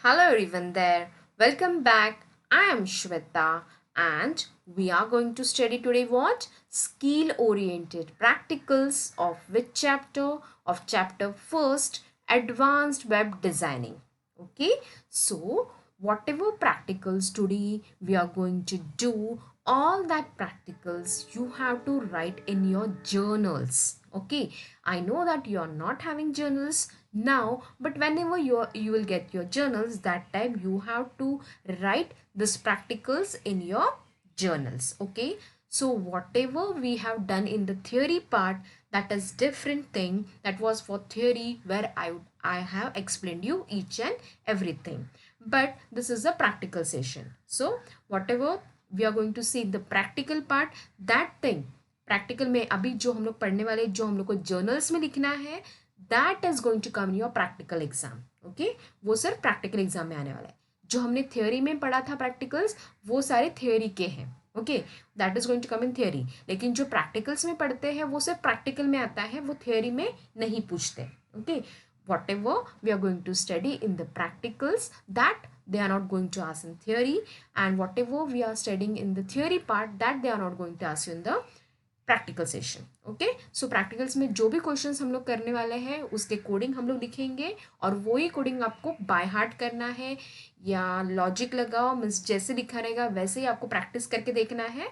Hello everyone there. Welcome back. I am Shweta and we are going to study today what? Skill oriented practicals of which chapter? Of chapter first, advanced web designing. Okay? So, whatever practicals today we are going to do, all that practicals you have to write in your journals. Okay? I know that you are not having journals now, but whenever you will get your journals, that time you have to write this practicals in your journals. Okay, so whatever we have done in the theory part, that is different thing. That was for theory where I have explained you each and everything, but this is a practical session. So whatever we are going to see in the practical part, that thing practical में अभी जो हम लोग पढ़ने वाले, जो हम लोग को जर्नल्स में लिखना है, that is going to come in your practical exam. Okay, वो सिर्फ प्रैक्टिकल एग्जाम में आने वाला है. जो हमने थ्योरी में पढ़ा था प्रैक्टिकल्स, वो सारे थ्योरी के हैं. Okay, that is going to come in theory. लेकिन जो प्रैक्टिकल्स में पढ़ते हैं वो सिर्फ प्रैक्टिकल में आता है, वो थ्योरी में नहीं पूछते. Okay, whatever we are going to study in the practicals, that they are not going to ask in theory, and whatever we are studying in the theory part, that they are not going to ask you in the practical session. Okay, so practicals में जो भी questions हम लोग करने वाले हैं उसके coding हम लोग लिखेंगे, और वो ही कोडिंग आपको बाय हार्ट करना है या लॉजिक लगाओ, मीन्स जैसे लिखा रहेगा वैसे ही आपको प्रैक्टिस करके देखना है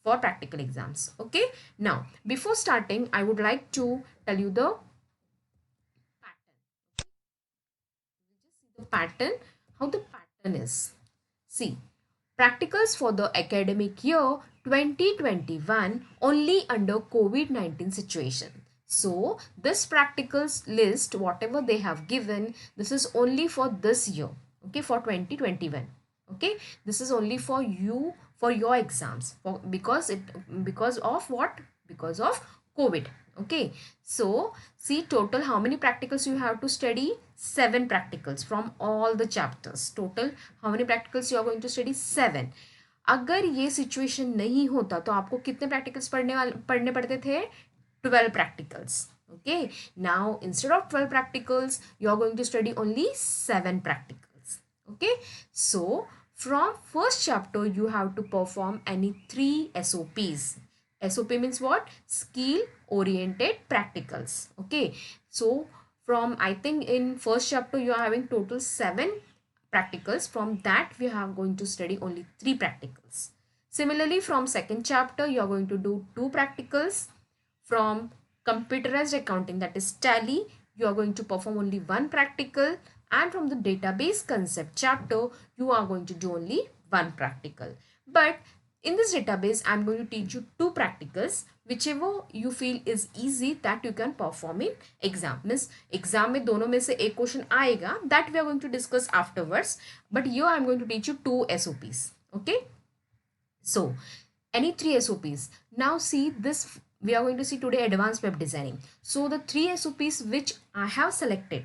for practical exams. Okay, now before starting I would like to tell you the pattern, how the pattern is. See, practicals for the academic year 2021 only under COVID-19 situation. So this practicals list, whatever they have given, this is only for this year. Okay, for 2021. Okay, this is only for you, for your exams, because of what? Because of COVID. Okay, so see, total how many practicals you have to study? 7 practicals from all the chapters. Total how many practicals you are going to study? 7. अगर ये situation नहीं होता तो आपको कितने practicals पढ़ने पड़ते थे? 12 practicals. Okay, now instead of 12 practicals you are going to study only 7 practicals. Okay, so from first chapter you have to perform any 3 SOPs. SOP means what? Skill oriented practicals. Okay, so from, I think in first chapter you are having total 7 practicals. From that we are going to study only 3 practicals. Similarly, from second chapter you are going to do 2 practicals. From computerized accounting, that is tally, you are going to perform only 1 practical, and from the database concept chapter you are going to do only 1 practical. But in this database I am going to teach you 2 practicals, whichever you feel is easy, that you can perform in exam. Means exam में दोनों में से एक question आएगा, that we are going to discuss afterwards, but here I am going to teach you 2 SOPs. Okay, so any 3 SOPs. Now see this, we are going to see today advanced web designing. So the 3 SOPs which I have selected,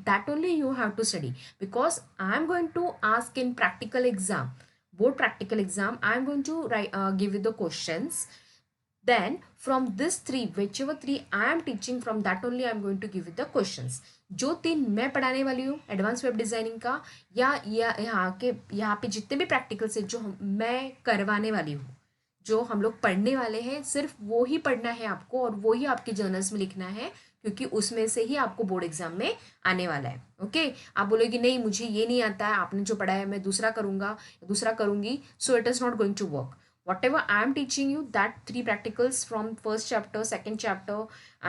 that only you have to study, because I am going to ask in practical exam, board practical exam, I am going to give you the questions. Then from this 3, whichever 3 I am teaching, from that only I am going to give you the questions. जो 3 मैं पढ़ाने वाली हूँ advance web designing का, या यहाँ पे जितने भी प्रैक्टिकल्स है जो मैं करवाने वाली हूँ, जो हम लोग पढ़ने वाले हैं, सिर्फ वो ही पढ़ना है आपको, और वो ही आपके जर्नल्स में लिखना है, क्योंकि उसमें से ही आपको बोर्ड एग्जाम में आने वाला है. ओके, आप बोलोगे नहीं मुझे ये नहीं आता है, आपने जो पढ़ा है मैं दूसरा करूँगा, दूसरा करूँगी, so it is not going to work. Whatever I am teaching you, that 3 practicals from first chapter, second chapter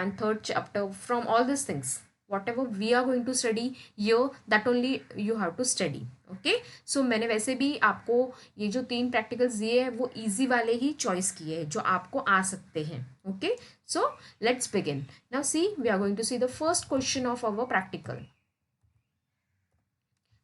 and third chapter, from all these things, whatever we are going to study here, that only you have to study. Okay, so मैंने वैसे भी आपको ये जो 3 practicals दिए हैं वो easy वाले ही choice किए हैं जो आपको आ सकते हैं. Okay, so let's begin. Now see, we are going to see the first question of our practical.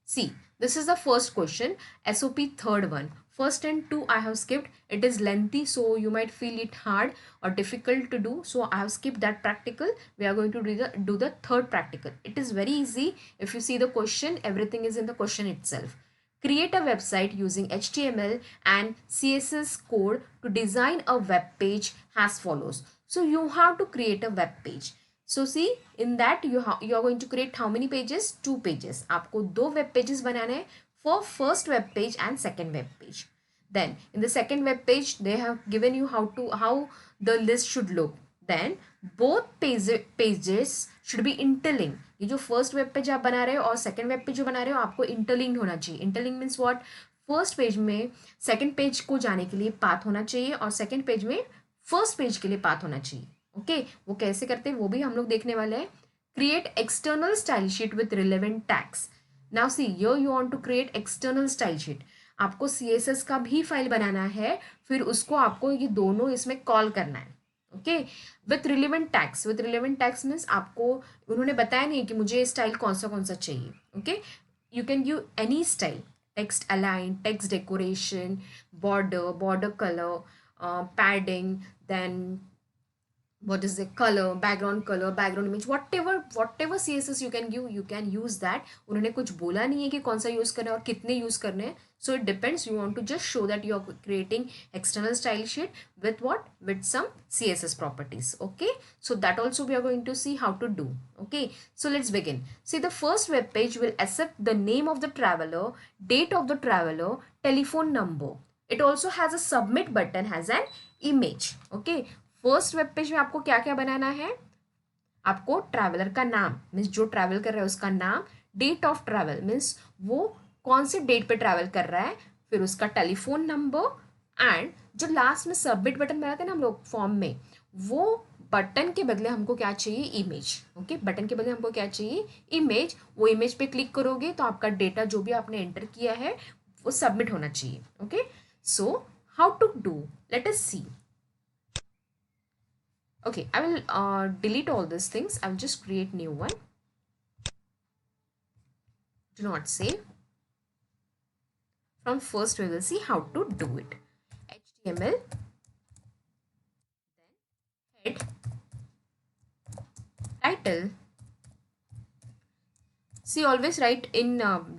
See, this is the first question, SOP third one. First and 2 I have skipped. It is lengthy, so you might feel it hard or difficult to do. So I have skipped that practical. We are going to do the third practical. It is very easy. If you see the question, everything is in the question itself. Create a website using HTML and CSS code to design a web page as follows. So you have to create a web page. So see in that you are going to create how many pages, 2 pages. आपको 2 web pages बनाने हैं for first web page and second web page. Then in the second web page they have given you how the list should look. Then both pages should be interlinked. ये जो first web page आप बना रहे हो और second web page जो बना रहे हो आपको इंटरलिंक्ड होना चाहिए. Interlink means what, first page में सेकंड पेज को जाने के लिए पाथ होना चाहिए और सेकंड पेज में फर्स्ट पेज के लिए पाथ होना चाहिए. ओके वो कैसे करते हैं वो भी हम लोग देखने वाले हैं. Create external style sheet with relevant tags. Now see here you want to create external style sheet. आपको CSS का भी फाइल बनाना है, फिर उसको आपको ये दोनों इसमें कॉल करना है. Okay with relevant tags. With relevant tags means आपको उन्होंने बताया नहीं कि मुझे स्टाइल कौन सा चाहिए. Okay you can use any style, text align, text decoration, border colour, padding, then what is the color, background image, whatever CSS you can use that. उन्होंने कुछ बोला नहीं है कि कौन सा यूज़ करना है और कितने यूज़ करने हैं. So it depends. You want to just show that you are creating external style sheet with what, with some CSS properties. Okay, so that also we are going to see how to do. Okay, so let's begin. See, the first web page will accept the name of the traveler, date of the traveler, telephone number. It also has a submit button, has an image. Okay, first web page में आपको क्या क्या बनाना है. आपको traveller का नाम means जो travel कर रहा है उसका नाम, डेट ऑफ ट्रैवल मीन्स वो कौन से डेट पे ट्रैवल कर रहा है, फिर उसका टेलीफोन नंबर एंड जो लास्ट में सबमिट बटन बनाते हैं ना हम लोग फॉर्म में, वो बटन के बदले हमको क्या चाहिए, इमेज. ओके बटन के बदले हमको क्या चाहिए, इमेज. वो इमेज पे क्लिक करोगे तो आपका डेटा जो भी आपने एंटर किया है वो सबमिट होना चाहिए. Okay so how to do, let us see. Okay, I will delete all these things. I will just create new one. Do not save. From first we will see how to do it. HTML, then head, title. See, always write in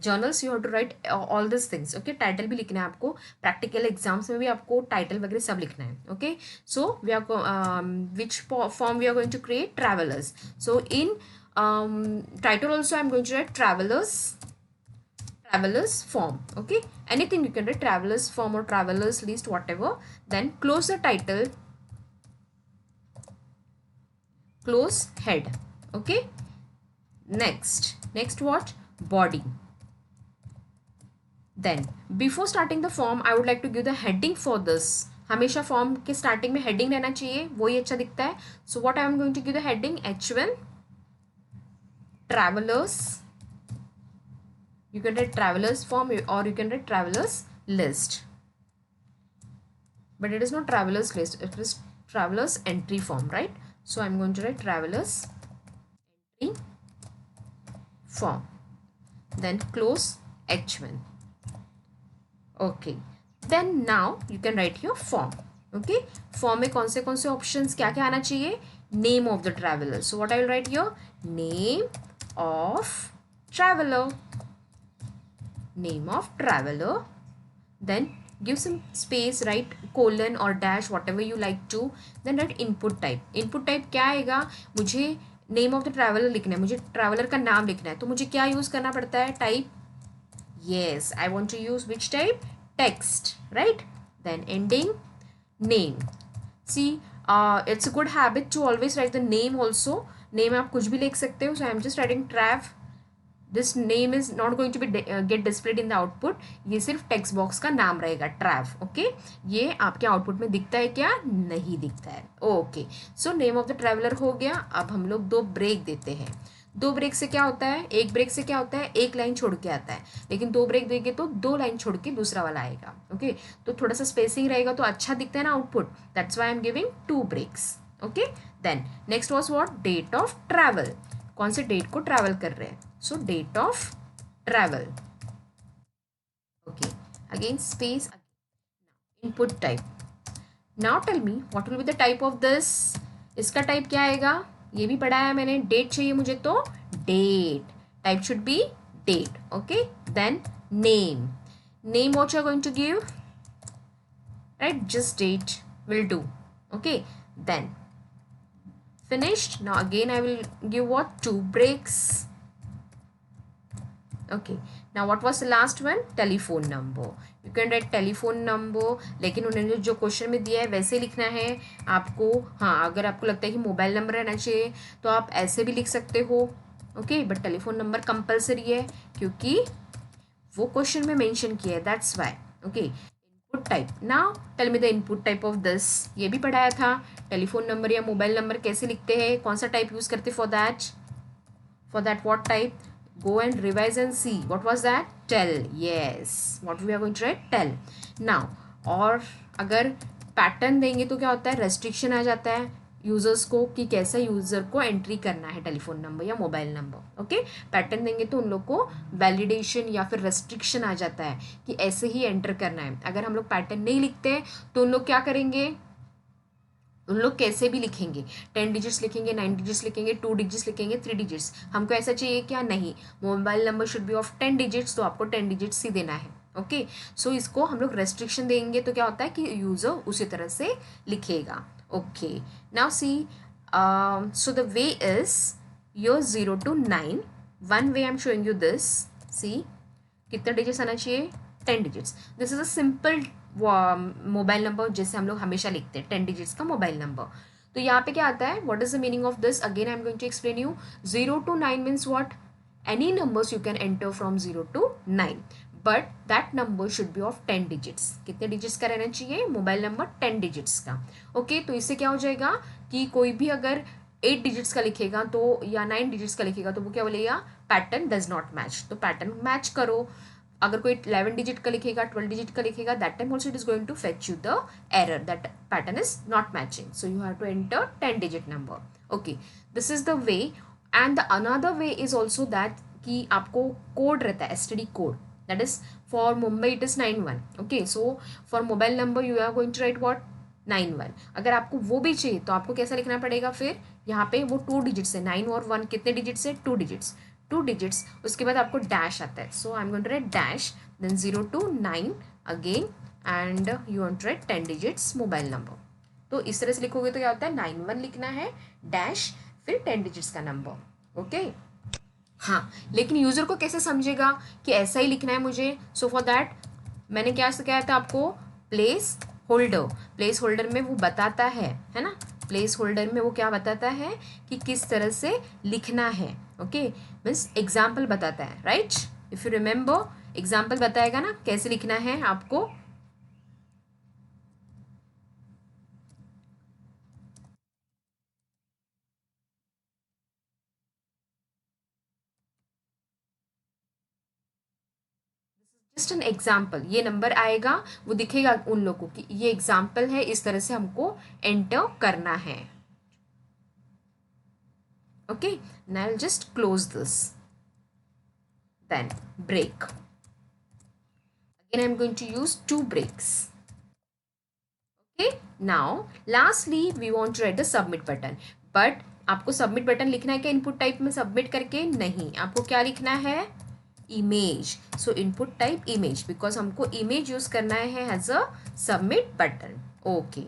journals. You have to write all these things. Okay, title भी लिखना है आपको. Practical exams में भी आपको title वगैरह सब लिखना है. Okay, so we are which form we are going to create, travelers. So in title also I am going to write travelers form. Okay, anything you can write, travelers form or travelers list, whatever. Then close the title, close head. Okay, next what, body. Then before starting the form I would like to give the heading for this. हमेशा form के starting में heading रहना चाहिए, वही अच्छा दिखता है. So what I am going to give the heading, H1 travelers. You can write travelers form or you can write travelers list, but it is not travelers list, it is travelers entry form, right? So I'm going to write travelers entry form, then close H1. Okay, then now you can write your form. Okay, form में कौन से options क्या क्या आना चाहिए, name of the traveler. So what I will write here, name of traveler, name of traveler. Then give some space, write colon or dash, whatever you like to. Then write input type. Input type क्या आएगा, मुझे name of the traveller लिखना है, मुझे traveller का नाम लिखना है, तो मुझे क्या यूज़ करना पड़ता है, type. Yes, I want to use which type, text, right? Then ending name. See, it's a good habit to always write the name also. Name आप कुछ भी लिख सकते हो. So I am just writing trav. This name is not going to be get displayed in the output. ये सिर्फ text box का नाम रहेगा, ट्रैव. ओके ये आपके आउटपुट में दिखता है क्या, नहीं दिखता है. Okay so name of the traveller हो गया. अब हम लोग 2 ब्रेक देते हैं. 2 ब्रेक से क्या होता है, एक ब्रेक से क्या होता है, एक लाइन छोड़ के आता है, लेकिन 2 ब्रेक देंगे तो 2 लाइन छोड़ के दूसरा वाला आएगा. ओके तो थोड़ा सा स्पेसिंग रहेगा तो अच्छा दिखता है ना output. That's why I am giving 2 breaks. Okay then next was what, date of travel. कौन से डेट को ट्रैवल कर रहे हैं, so date of travel. Okay, again space, input type. Now tell me what will be the type of this. इसका type क्या आएगा, ये भी पढ़ा है मैंने. डेट चाहिए मुझे तो date, type should be date. Okay then name. Name what you are going to give, right? Just date will do. Okay then finished. Now again I will give what, 2 breaks. Okay, now what was the last one, telephone number. You can write telephone number, लेकिन उन्होंने जो question में दिया है वैसे लिखना है आपको. हाँ, अगर आपको लगता है कि मोबाइल नंबर रहना चाहिए तो आप ऐसे भी लिख सकते हो. Okay, but telephone number compulsory है क्योंकि वो क्वेश्चन में मेंशन किया है, that's why. Okay, input type. Now tell me the input type of this. ये भी पढ़ाया था, टेलीफोन नंबर या मोबाइल नंबर कैसे लिखते हैं, कौन सा टाइप यूज करते for that what type. Go and revise and see what was that, tell. Yes, what we are going to write, tell. Now, और अगर पैटर्न देंगे तो क्या होता है, रेस्ट्रिक्शन आ जाता है यूजर्स को कि कैसा यूजर को एंट्री करना है टेलीफोन नंबर या मोबाइल नंबर. ओके, पैटर्न देंगे तो उन लोग को वैलिडेशन या फिर रेस्ट्रिक्शन आ जाता है कि ऐसे ही एंटर करना है. अगर हम लोग पैटर्न नहीं लिखते हैं तो उन लोग क्या करेंगे, उन लोग कैसे भी लिखेंगे, 10 डिजिट्स लिखेंगे, 9 डिजिट्स लिखेंगे, 2 डिजिट्स लिखेंगे, 3 डिजिट्स. हमको ऐसा चाहिए क्या, नहीं, mobile number should be of 10 digits, तो आपको 10 डिजिट्स ही देना है. ओके, सो इसको हम लोग रेस्ट्रिक्शन देंगे तो क्या होता है कि यूजर उसी तरह से लिखेगा. Okay, now see, so the way is your 0 to 9. One way I am showing you this. See, कितना डिजिट्स आना चाहिए, 10 digits. This is a simple mobile number जैसे हम लोग हमेशा लिखते हैं, 10 डिजिट्स का मोबाइल नंबर. तो यहाँ पे क्या आता है, what is the meaning of this, again I am going to explain you. 0 to 9 means what, any numbers you can enter from 0 to 9, but that number should be of 10 digits. कितने digits का रहना चाहिए mobile number, 10 digits का. Okay, तो इससे क्या हो जाएगा कि कोई भी अगर 8 डिजिट्स का लिखेगा तो, या 9 डिजिट्स का लिखेगा तो वो क्या बोलेगा, पैटर्न डज नॉट मैच. तो पैटर्न मैच करो. अगर कोई 11 डिजिट का लिखेगा, 12 डिजिट का लिखेगा, that time also it is going to fetch you the error that pattern is not matching. So you have to enter 10 digit number. Okay, this is the way. And the another way is also that कि आपको code रहता है, STD code, that is for Mumbai it is 91. Okay, so for mobile number you are going to write what, 91. अगर आपको वो भी चाहिए तो आपको कैसा लिखना पड़ेगा, फिर यहाँ पे वो 2 डिजिट्स है, 9 और 1 कितने डिजिट्स है, 2 डिजिट्स, 2 डिजिट्स. उसके बाद आपको डैश आता है. So I am going to write dash, then 0 to 9 again, and you want to write 10 digits mobile number. तो इस तरह से लिखोगे तो क्या होता है, 91 लिखना है, डैश, फिर 10 डिजिट्स का नंबर. ओके, हाँ, लेकिन यूजर को कैसे समझेगा कि ऐसा ही लिखना है मुझे. सो फॉर दैट मैंने क्या सिखाया था आपको, प्लेस होल्डर. प्लेस होल्डर में वो बताता है ना, प्लेस होल्डर में वो क्या बताता है कि किस तरह से लिखना है. ओके, मीन्स एग्जाम्पल बताता है, right. If you remember, example बताएगा ना कैसे लिखना है आपको. जस्ट एन एग्जाम्पल, ये नंबर आएगा, वो दिखेगा उन लोगों की ये एग्जाम्पल है, इस तरह से हमको एंटर करना है. Okay, now I just close this, then break. Again, I'm going to use 2 breaks. Okay, now lastly we want to write the submit button. But आपको सबमिट बटन लिखना है क्या इनपुट टाइप में सबमिट करके, नहीं, आपको क्या लिखना है, image. So input type image, because हमको इमेज यूज करना है as a submit button. Okay,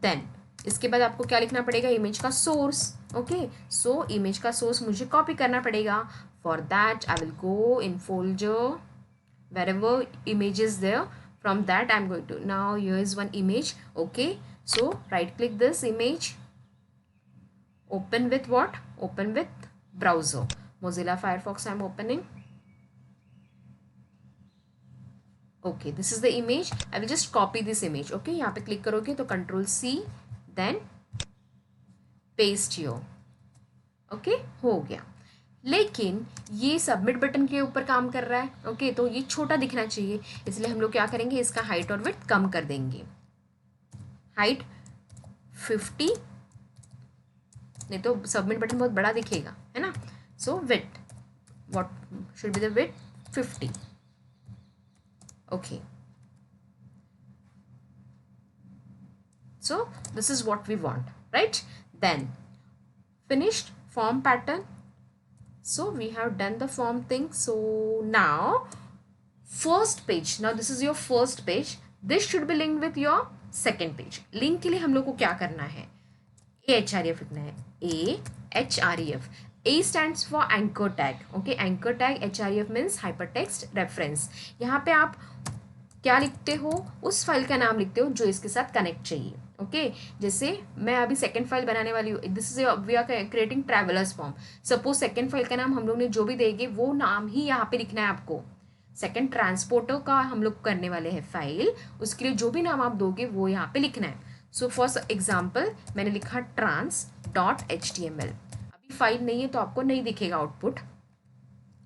then इसके बाद आपको क्या लिखना पड़ेगा, इमेज का सोर्स. ओके, सो इमेज का सोर्स मुझे कॉपी करना पड़ेगा. For that I will go in folder wherever image is there. From that I'm going to, now here is one image. Okay, so right click this image, open with what, open with browser, Mozilla Firefox I'm opening. Okay, this is the image. I will just copy this image. Okay, यहाँ पे click करोगे तो Control C, then paste here. Okay, हो गया. लेकिन ये submit button के ऊपर काम कर रहा है. ओके, तो ये छोटा दिखना चाहिए, इसलिए हम लोग क्या करेंगे, इसका हाइट और विड्थ कम कर देंगे. हाइट 50, नहीं तो सबमिट बटन बहुत बड़ा दिखेगा, है ना. So width, what should be the width, 50. Okay, so this is what we want, right. Then finished form pattern. So we have done the form thing. So now first page, now this is your first page, this should be linked with your second page. Link के लिए हम लोग को क्या करना है, AHRF लिखना है. A href. A stands for anchor tag. Okay, anchor tag href means hypertext reference. यहाँ पे आप क्या लिखते हो, उस फाइल का नाम लिखते हो जो इसके साथ कनेक्ट चाहिए. ओके जैसे मैं अभी सेकंड फाइल बनाने वाली हूँ. This is we are creating travellers form. Suppose second file का नाम हम लोग ने जो भी देंगे वो नाम ही यहाँ पे लिखना है आपको. सेकंड ट्रांसपोर्टर का हम लोग करने वाले हैं फाइल, उसके लिए जो भी नाम आप दोगे वो यहाँ पे लिखना है. सो फॉर एग्जाम्पल मैंने लिखा trans.html. अभी फाइल नहीं है तो आपको नहीं दिखेगा output.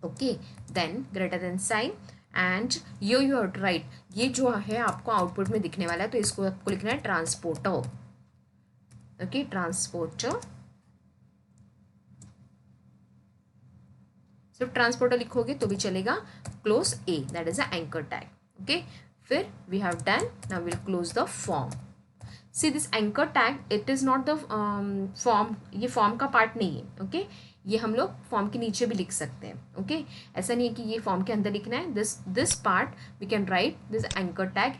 Okay then greater than sign and you are right. ये जो है आपको आउटपुट में दिखने वाला है तो इसको आपको लिखना है ट्रांसपोर्टर. Okay transporter. सिर्फ ट्रांसपोर्टर लिखोगे तो भी चलेगा. Close a, that is a anchor tag. Okay फिर we have done. Now will close the form. See this anchor tag it is not the form. ये फॉर्म का पार्ट नहीं है. ओके ये हम लोग फॉर्म के नीचे भी लिख सकते हैं. ओके ऐसा नहीं है कि ये फॉर्म के अंदर लिखना है. This part we can write this anchor tag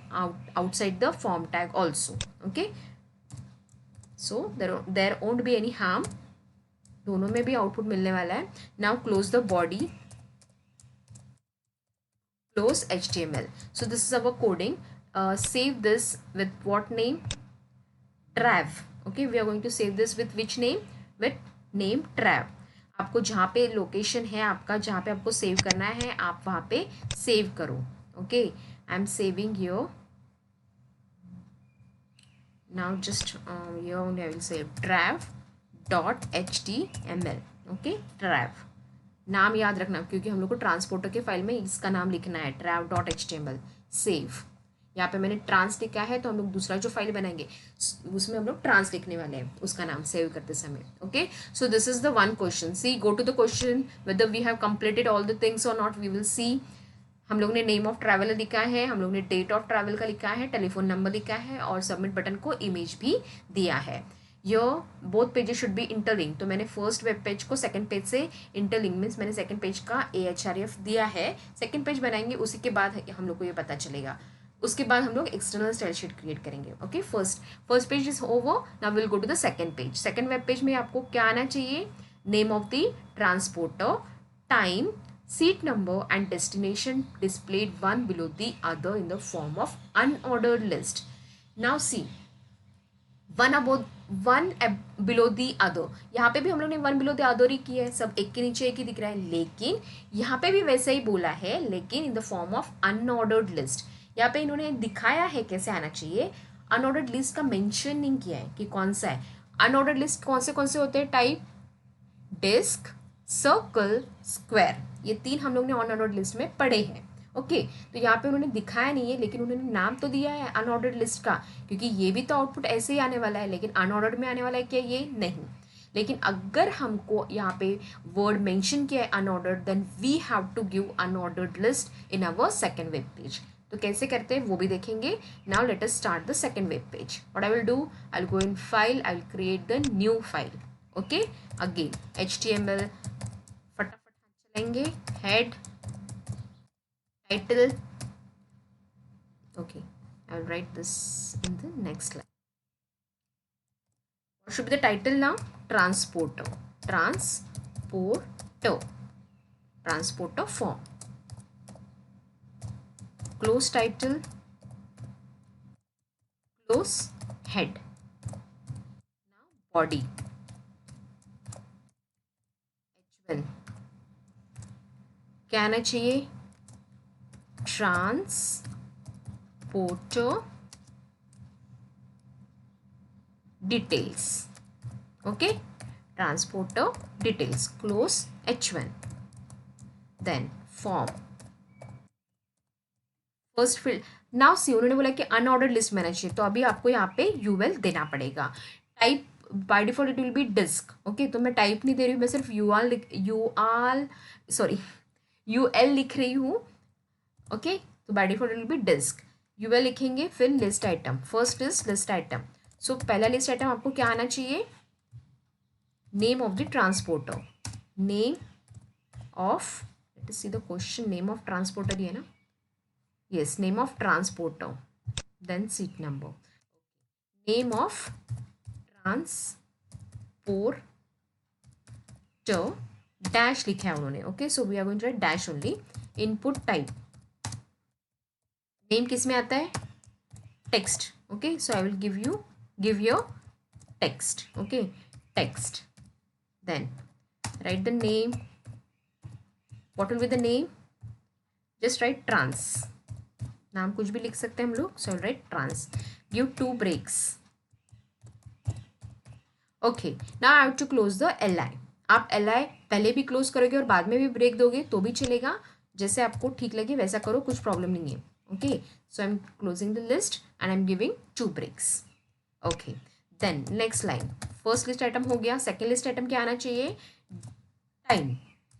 outside the form tag also. Okay so there won't be any harm. दोनों में भी आउटपुट मिलने वाला है. Now close the body. Close html. So this is our coding. Save this with what name? Trav. Okay we are going to save this with which name? With name Trav. आपको जहाँ पे location है आपका, जहाँ पे आपको save करना है आप वहाँ पे सेव करो. Okay I am saving your. now just here only I will save trav.html. okay trav नाम याद रखना क्योंकि हम लोग को ट्रांसपोर्टर के फाइल में इसका नाम लिखना है trav.html. सेव. यहाँ पे मैंने ट्रांस लिखा है तो हम लोग दूसरा जो फाइल बनाएंगे उसमें हम लोग ट्रांस लिखने वाले हैं उसका नाम सेव करते समय. Okay so this is the one question. See go to the question whether we have completed all the things और नॉट. We will see. हम लोग ने नेम ऑफ ट्रैवलर लिखा है, हम लोग ने डेट ऑफ ट्रैवल का लिखा है, टेलीफोन नंबर लिखा है और सबमिट बटन को इमेज भी दिया है. Your both pages should be interlink. तो मैंने फर्स्ट वेब पेज को सेकंड पेज से इंटरलिंक मीन्स मैंने सेकंड पेज का AHRF दिया है. सेकंड पेज बनाएंगे उसी के बाद हम लोग को ये पता चलेगा. उसके बाद हम लोग एक्सटर्नल स्टाइल शीट क्रिएट करेंगे. Okay first page is over. Now will go to the second page. Second web page में आपको क्या आना चाहिए? Name of the transporter, time, seat number and destination displayed one below the other in the form of unordered list. Now see one below the other. यहाँ पे भी हम लोग ने one below the other ही किया है. सब एक के नीचे एक ही दिख रहा है. लेकिन यहाँ पे भी वैसा ही बोला है लेकिन in the form of unordered list. यहाँ पे इन्होंने दिखाया है कैसे आना चाहिए. अनऑर्डर्ड लिस्ट का मेंशन नहीं किया है कि कौन सा है. अनऑर्डर्ड लिस्ट कौन से होते हैं? Type, disc, circle, square. ये तीन हम लोग ने अनऑर्डर्ड लिस्ट में पढ़े हैं. ओके तो यहाँ पे उन्होंने दिखाया नहीं है लेकिन उन्होंने नाम तो दिया है अनऑर्डर्ड लिस्ट का क्योंकि ये भी तो आउटपुट ऐसे ही आने वाला है. लेकिन अनऑर्डर्ड में आने वाला है क्या? ये नहीं. लेकिन अगर हमको यहाँ पे वर्ड मेंशन किया है unordered then we have to give unordered list in our second web page. तो कैसे करते हैं वो भी देखेंगे. Now let us start the second web page. What I will do, I will go in file, I will create the new file. Okay again HTML फटाफट चलेंगे. Head, title. okay I will write this in the next line. What should be the title now? Transporter. Transporter form. Close title, close head. Now body. H1 क्या आना चाहिए? Transporter details. Okay transporter details. Close H1. Then form first field. Now see उन्होंने बोला कि unordered list में आना चाहिए तो अभी आपको यहाँ पे UL देना पड़ेगा. Type by default it will be disc. Okay तो मैं टाइप नहीं दे रही हूँ, मैं सिर्फ UL लिख रही हूँ. ओके तो by default it will be disc. UL लिखेंगे फिर list item. First is list item. So पहला लिस्ट आइटम आपको क्या आना चाहिए? Name of the transporter. Name of, let us see the question. Name of transporter ये है ना. yes name of transporter, then seat number. name of transporter dash लिखा है उन्होंने. Okay, so we are going to write dash only. Input type, name किस में आता है? Text. Okay, so I will give your text. Okay, text. Then write the name. What will be the name? Just write trans. नाम कुछ भी लिख सकते हैं हम लोग. So write trans. Give 2 breaks. Okay, now I have to close the li. आप li पहले भी क्लोज करोगे और बाद में भी ब्रेक दोगे तो भी चलेगा. जैसे आपको ठीक लगे वैसा करो, कुछ प्रॉब्लम नहीं है. Okay, so I'm closing the list and I'm giving 2 breaks. Okay, then next line. First list item हो गया. सेकेंड लिस्ट आइटम क्या आना चाहिए? Time.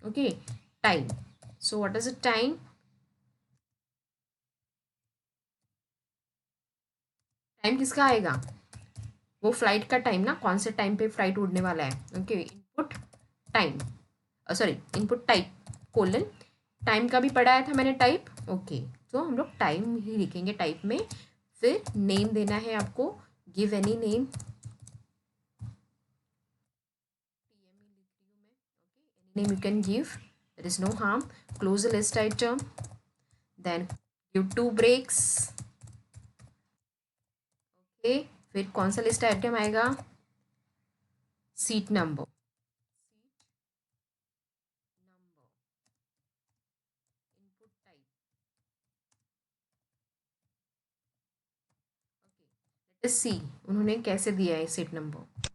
Okay, time. So what is the time? Time किसका आएगा? वो फ्लाइट का टाइम ना, कौन से टाइम पे फ्लाइट उड़ने वाला है. Okay, input time, sorry input type colon. Time का भी पढ़ाया था मैंने टाइप. ओके, तो हम लोग टाइम ही लिखेंगे टाइप में. फिर नेम देना है आपको. Give any name. Name you can give, there is no harm. Close the list item, then give 2 breaks. Okay, फिर कौन सा लिस्ट आइटम आएगा? Seat number. Input type. Okay, let us see उन्होंने कैसे दिया है seat number.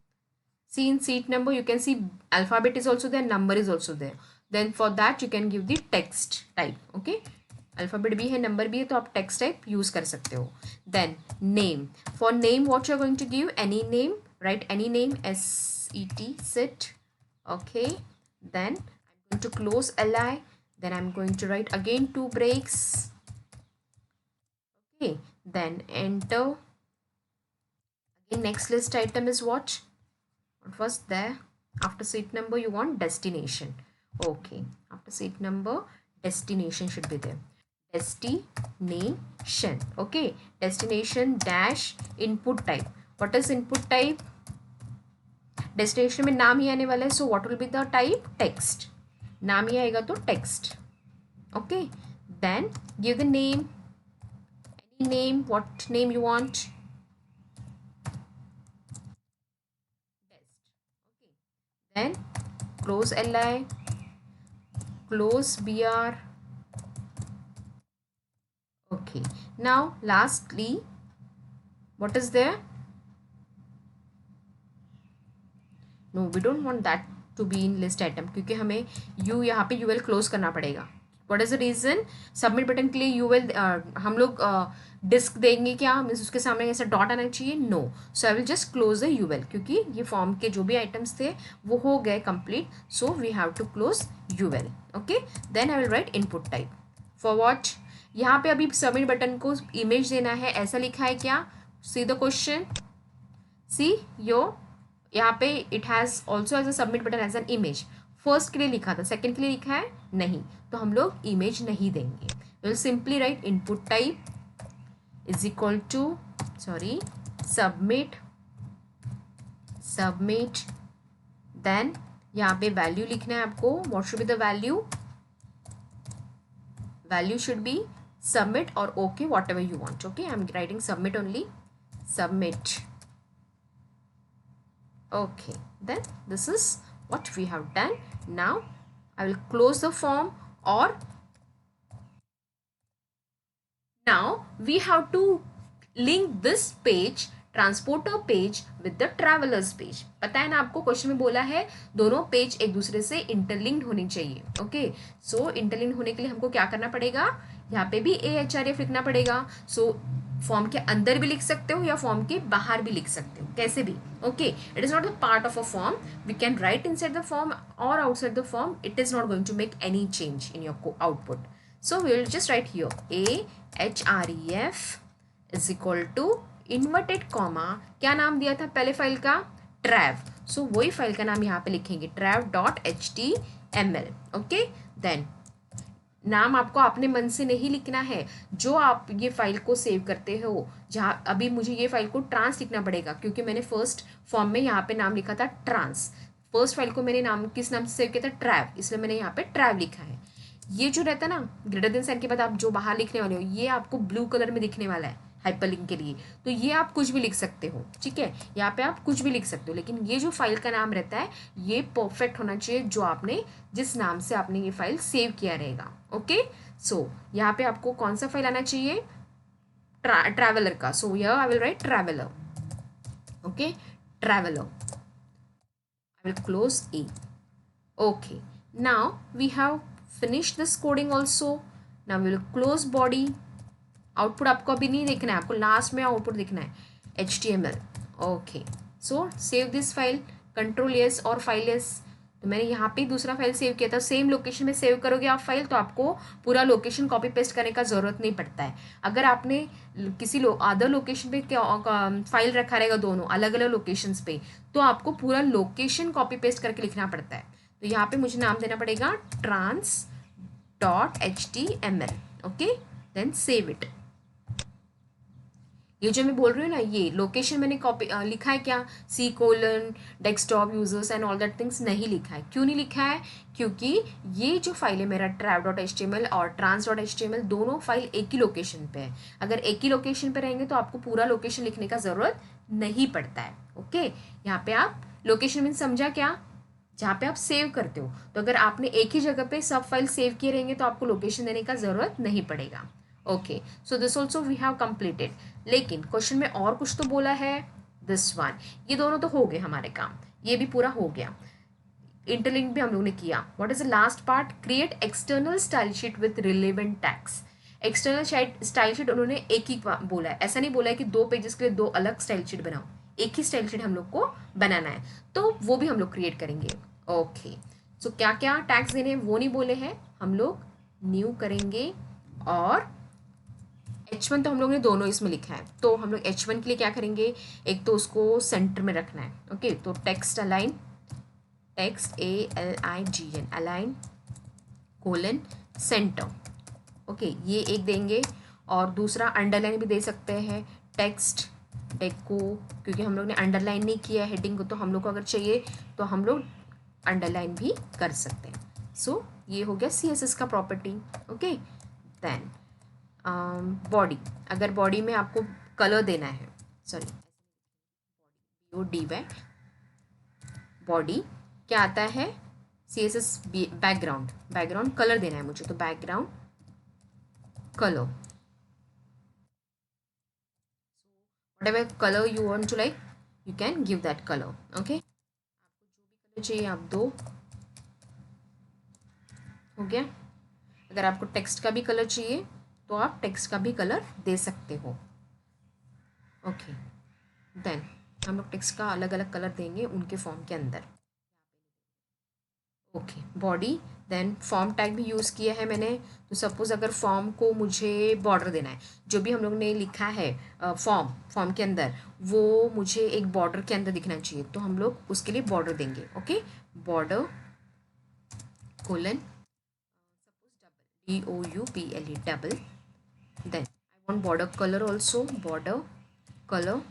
See in seat number you can see alphabet is also there, number is also there. Then for that you can give the text type. Okay, alphabet भी है, number भी है, तो आप text type use कर सकते हो. Then name. For name what you are going to give? Any name. Write any name. S-E-T, sit. Okay, then I'm going to close li. Then I'm going to write again 2 breaks. Okay, then enter. Again next list item is what? What was there? After seat number you want destination. Okay, after seat number destination should be there. Destination. Okay, destination dash input type. What is input type? Destination में नाम ही आने वाला है, so what will be the type? Text. नाम ही आएगा तो text. Okay, then give the name. Any name. What name you want? Then close li, close br. Okay, now lastly what is there? No, we don't want that to be in list item क्योंकि हमें u यहाँ पे ul close करना पड़ेगा. What is the reason? Submit button के लिए ul हम लोग डिस्क देंगे क्या? मीन्स उसके सामने ऐसा डॉट आना चाहिए. No, so I will just close the ul क्योंकि ये फॉर्म के जो भी आइटम्स थे वो हो गए complete. So we have to close ul. Okay, then I will write input type. For what? यहाँ पे अभी सबमिट बटन को इमेज देना है, ऐसा लिखा है क्या? सी द क्वेश्चन. सी यो यहाँ पे it has also as a submit button as an image. First के लिए लिखा था, सेकेंड के लिए लिखा है नहीं, तो हम लोग इमेज नहीं देंगे. Will simply write input type is equal to submit. Then यहाँ पे वैल्यू लिखना है आपको. What should be the value? Value should be submit or okay, whatever you want. Okay, I'm writing submit only. Submit. Okay, then this is what we have done. Now I will close the form, or now we have to link this page, transporter page with the travellers page. पता है ना आपको, question में बोला है दोनों page एक दूसरे से इंटरलिंक्ड होनी चाहिए. ओके, सो इंटरलिंक्ड होने के लिए हमको क्या करना पड़ेगा? यहाँ पे भी AHRF लिखना पड़ेगा. सो फॉर्म के अंदर भी लिख सकते हो या फॉर्म के बाहर भी लिख सकते हो, कैसे भी. Okay, it is not the part of a form. We can write inside the form और outside the form. It is not going to make any change in your output. So we will just write here AHREF is equal to inverted comma. क्या नाम दिया था पहले file का? ट्रैव. सो वही file का नाम यहाँ पे लिखेंगे, trav.html. ओके, देन नाम आपको अपने मन से नहीं लिखना है. जो आप ये फाइल को सेव करते हो, जहाँ अभी मुझे ये फाइल को ट्रांस लिखना पड़ेगा क्योंकि मैंने फर्स्ट फॉर्म में यहाँ पे नाम लिखा था ट्रांस. फर्स्ट फाइल को मैंने नाम किस नाम से सेव किया था, ट्रैव, इसलिए मैंने यहाँ पे ट्रैव लिखा है। ये जो रहता है ना ग्रेटर देन साइन के बाद आप जो बाहर लिखने वाले हो ये आपको ब्लू कलर में दिखने वाला है हाइपरलिंक के लिए, तो ये आप कुछ भी लिख सकते हो, ठीक है, यहाँ पे आप कुछ भी लिख सकते हो, लेकिन ये जो फाइल का नाम रहता है ये परफेक्ट होना चाहिए, जो आपने जिस नाम से आपने ये फाइल सेव किया रहेगा। ओके, सो यहाँ पे आपको कौन सा फाइल आना चाहिए, ट्रैवलर का। So here I will right traveller. Okay, traveller, I will close A. Okay, now we have finished this coding also. Now we will close body. Output आपको अभी नहीं देखना है, आपको लास्ट में आउटपुट दिखना है HTML। Okay, so save this file, control S और फाइल एस। तो मैंने यहाँ पे दूसरा फाइल सेव किया था, सेम लोकेशन में सेव करोगे आप फाइल तो आपको पूरा लोकेशन कॉपी पेस्ट करने का ज़रूरत नहीं पड़ता है। अगर आपने किसी अदर लोकेशन पे फाइल रखा रहेगा दोनों अलग अलग लोकेशंस पे, तो आपको पूरा लोकेशन कॉपी पेस्ट करके लिखना पड़ता है। तो यहाँ पे मुझे नाम देना पड़ेगा trans.html। Okay, then save it. ये जो मैं बोल रही हूँ ना, ये लोकेशन मैंने कॉपी लिखा है क्या, C:, desktop users and all that things नहीं लिखा है। क्यों नहीं लिखा है, क्योंकि ये जो फाइल है मेरा trav.html और trans.html दोनों फाइल एक ही लोकेशन पे है। अगर एक ही लोकेशन पे रहेंगे तो आपको पूरा लोकेशन लिखने का ज़रूरत नहीं पड़ता है। ओके, यहाँ पे आप लोकेशन मीन समझा क्या, जहाँ पे आप सेव करते हो। तो अगर आपने एक ही जगह पे सब फाइल सेव किए रहेंगे तो आपको लोकेशन देने का ज़रूरत नहीं पड़ेगा। Okay, so this also we have completed. लेकिन क्वेश्चन में और कुछ तो बोला है, दिस वन। ये दोनों तो हो गए हमारे काम, ये भी पूरा हो गया। इंटरलिंक भी हम लोग ने किया। What is the last part, create external style sheet with relevant tags. External style sheet उन्होंने एक ही बोला है, ऐसा नहीं बोला है कि 2 पेजेस के लिए 2 अलग स्टाइल शीट बनाओ, एक ही स्टाइल शीट हम लोग को बनाना है, तो वो भी हम लोग क्रिएट करेंगे। ओके, सो क्या क्या टैग्स देने हैं वो नहीं बोले हैं, हम लोग न्यू करेंगे। और H1 तो हम लोग ने दोनों इसमें लिखा है, तो हम लोग H1 के लिए क्या करेंगे, एक तो उसको सेंटर में रखना है। ओके, तो text align, text ALIGN align colon centre. Okay, ये एक देंगे। और दूसरा अंडरलाइन भी दे सकते हैं, टेक्स्ट डेको, क्योंकि हम लोग ने अंडरलाइन नहीं किया हेडिंग को, तो हम लोग को अगर चाहिए तो हम लोग अंडरलाइन भी कर सकते हैं। सो ये हो गया CSS का प्रॉपर्टी। ओके, देन बॉडी, अगर बॉडी में आपको कलर देना है, सॉरी BODY, बॉडी क्या आता है, CSS बैकग्राउंड, बैकग्राउंड कलर देना है मुझे, तो background colour, whatever color you want to like you can give that color। okay, आपको जो भी कलर चाहिए आप दो, हो गया। अगर आपको टेक्स्ट का भी कलर चाहिए तो आप टेक्स्ट का भी कलर दे सकते हो। ओके, देन हम लोग टेक्स्ट का अलग अलग कलर देंगे उनके फॉर्म के अंदर। Okay, body, then form tag भी यूज़ किया है मैंने। तो सपोज़ अगर फॉर्म को मुझे बॉर्डर देना है, जो भी हम लोग ने लिखा है फॉर्म के अंदर, वो मुझे एक बॉर्डर के अंदर दिखना चाहिए, तो हम लोग उसके लिए बॉर्डर देंगे। Okay, border colon DOUBLE double, then I want border colour also, border colour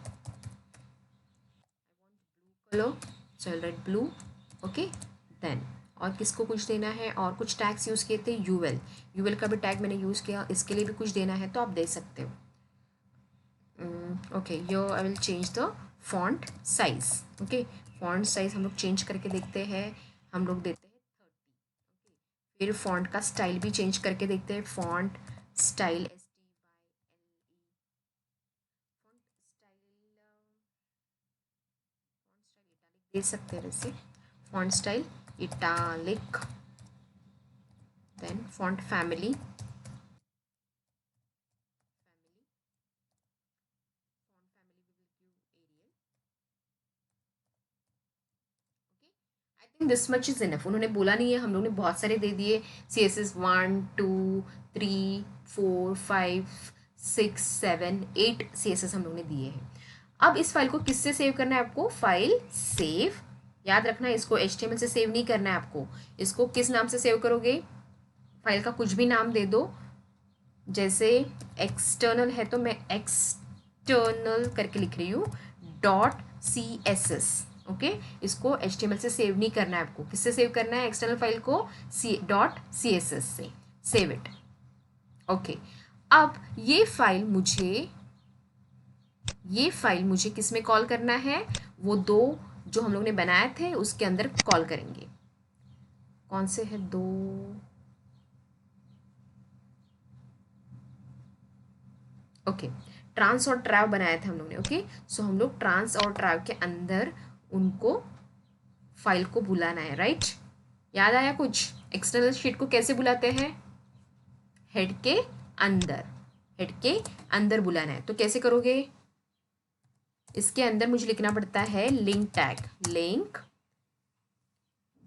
colour, so I write blue. Okay, then और किसको कुछ देना है, और कुछ टैग्स यूज़ किए थे, यूएल का भी टैग मैंने यूज़ किया, इसके लिए भी कुछ देना है तो आप दे सकते हो। Okay, yo I will change the font size. Okay, font size हम लोग चेंज करके देखते हैं, हम लोग देते हैं 30। फिर फॉन्ट का स्टाइल भी चेंज करके देखते हैं, फॉन्ट स्टाइल दे सकते हैं वैसे, font style italic, then font family, this much is enough. उन्होंने बोला नहीं है, हम लोग ने बहुत सारे दे दिए, CSS 1 2 3 4 5 6 7 8 CSS हम लोग ने दिए हैं। अब इस फाइल को किससे सेव करना है आपको, फाइल सेव, याद रखना है इसको HTML से सेव नहीं करना है आपको। इसको किस नाम से सेव करोगे, फाइल का कुछ भी नाम दे दो, जैसे एक्सटर्नल है तो मैं एक्सटर्नल करके लिख रही हूँ .CSS। ओके इसको HTML से सेव नहीं करना है आपको, किससे सेव करना है एक्सटर्नल फाइल को, .css से सेव इट। ओके अब ये फाइल मुझे किस में कॉल करना है, वो दो जो हम लोग ने बनाए थे उसके अंदर कॉल करेंगे। कौन से है दो, ओके ट्रांस और ट्रैव बनाए थे हम लोग ने। ओके सो हम लोग ट्रांस और ट्रैव के अंदर उनको फाइल को बुलाना है, राइट। याद आया कुछ, एक्सटर्नल शीट को कैसे बुलाते हैं, हेड के अंदर, हेड के अंदर बुलाना है। तो कैसे करोगे, इसके अंदर मुझे लिखना पड़ता है लिंक टैग, लिंक,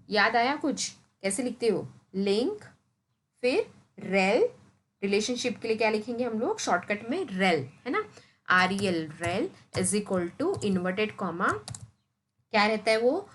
याद आया कुछ, कैसे लिखते हो, लिंक फिर रेल, रिलेशनशिप के लिए क्या लिखेंगे हम लोग शॉर्टकट में रेल, है ना, REL, rel is equal to inverted comma, क्या रहता है वो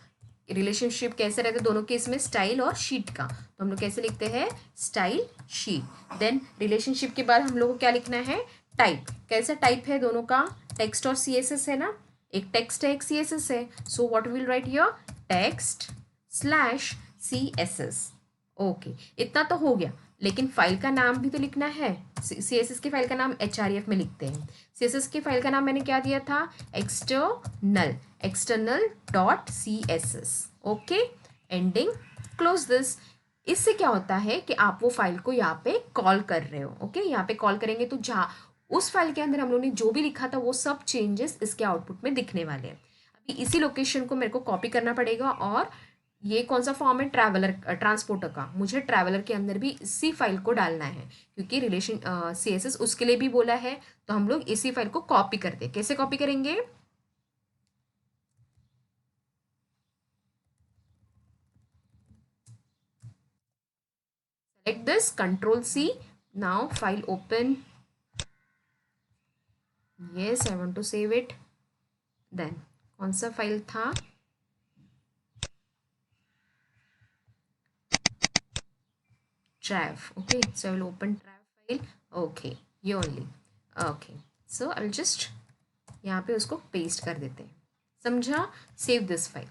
रिलेशनशिप कैसे रहता है दोनों केस में, स्टाइल और शीट का, तो हम लोग कैसे लिखते हैं स्टाइल शीट। देन रिलेशनशिप के बाद हम लोग को क्या लिखना है, टाइप, कैसा टाइप है दोनों का, टेक्स्ट और CSS है ना, एक टेक्स्ट है एक CSS है, so what will write here text slash CSS। Okay इतना तो हो गया, लेकिन फाइल का नाम भी तो लिखना है। CSS की फाइल का नाम HREF में लिखते हैं, CSS की फाइल का नाम मैंने क्या दिया था, external dot CSS। Okay ending close this. इससे क्या होता है कि आप वो फाइल को यहाँ पे कॉल कर रहे हो। ओके यहाँ पे कॉल करेंगे तो जहाँ उस फाइल के अंदर हम लोगों ने जो भी लिखा था वो सब चेंजेस इसके आउटपुट में दिखने वाले हैं। अभी इसी लोकेशन को मेरे को कॉपी करना पड़ेगा, और ये कौन सा फॉर्म है, ट्रैवलर ट्रांसपोर्टर का, मुझे ट्रैवलर के अंदर भी इसी फाइल को डालना है, क्योंकि रिलेशन CSS उसके लिए भी बोला है, तो हम लोग इसी फाइल को कॉपी करते हैं। कैसे कॉपी करेंगे, select this, Control C, now file open, yes I want to save it, then कौन सा फाइल था, trav, okay so I will open trav file, okay ये only, okay so I will just यहाँ पे उसको paste कर देते हैं, समझा, save this file.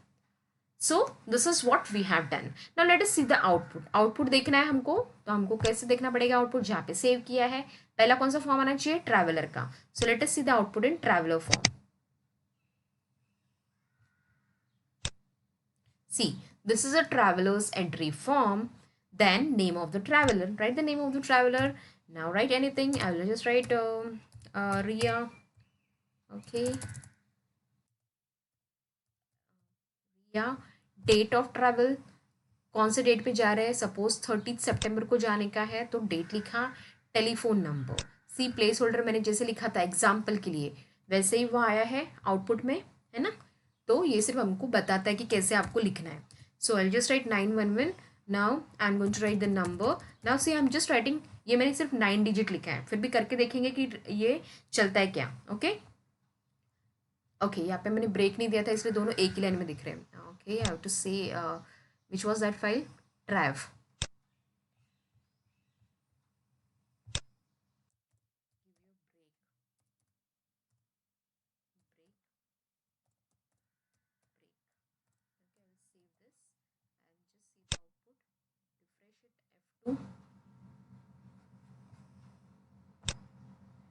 So this is what we have done. Now let us see the output, output देखना है हमको, तो हमको कैसे देखना पड़ेगा आउटपुट, जहाँ पे सेव किया है पहला कौन सा फॉर्म आना चाहिए, ट्रैवलर का, so let us see the output in traveller form. See this is a traveler's entry form, then name of the traveler, write the name of the traveler, now write anything, I will just write Ria, okay Ria, date of travel, कौन से date पे जा रहे हैं, suppose 30 सितंबर को जाने का है तो डेट लिखा, टेलीफोन नंबर, सी प्लेस होल्डर मैंने जैसे लिखा था एग्जाम्पल के लिए वैसे ही वो आया है आउटपुट में, है ना, तो ये सिर्फ हमको बताता है कि कैसे आपको लिखना है। So I just write 911, now I am going to write the number, now see I am just writing, ये मैंने सिर्फ 9 डिजिट लिखा है, फिर भी करके देखेंगे कि ये चलता है क्या। ओके ओके यहाँ पे मैंने ब्रेक नहीं दिया था इसलिए दोनों एक ही लाइन में दिख रहे हैं। ओके आई हैव टू से which was that file, trav,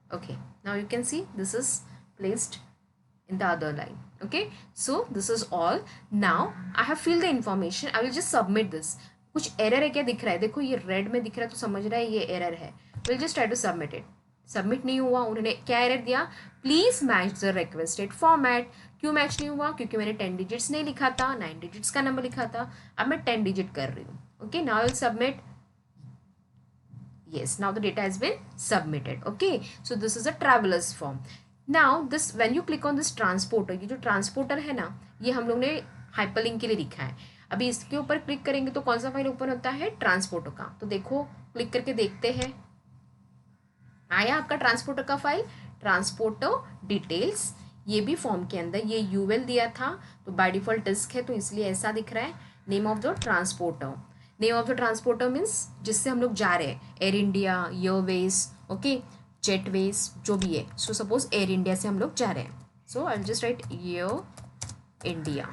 okay now you can see this is placed in the other line। okay so this is all, now I have filled the information, I will just submit this। कुछ error है क्या दिख रहा है, देखो ये red में दिख रहा है तो समझ रहा है ये एरर है, will just try to submit it, submit नहीं हुआ, उन्होंने क्या एरर दिया, please match the requested format, क्यों मैच नहीं हुआ, क्योंकि मैंने 10 डिजिट्स नहीं लिखा था, 9 डिजिट्स का नंबर लिखा था, अब मैं 10 डिजिट कर रही हूँ। Okay now will submit, yes now the data has been submitted। okay so this is a travelers form। now this when you click on this transporter, ये जो ट्रांसपोर्टर है ना ये हम लोग ने हाइपरलिंक के लिए लिखा है, अभी इसके ऊपर क्लिक करेंगे तो कौन सा फाइल ओपन होता है, ट्रांसपोर्टर का, तो देखो क्लिक करके देखते हैं, आया आपका ट्रांसपोर्टर का फाइल, ट्रांसपोर्टर डिटेल्स, ये भी फॉर्म के अंदर ये यूएल दिया था तो बाय डिफॉल्ट डिस्क है तो इसलिए ऐसा दिख रहा है, name of the transporter, name of the transporter means जिससे हम लोग जा रहे हैं, एयर इंडिया, एयरवेज, ओके जेटवेज जो भी है, सो सपोज एयर इंडिया से हम लोग जा रहे हैं, so I just write Air India,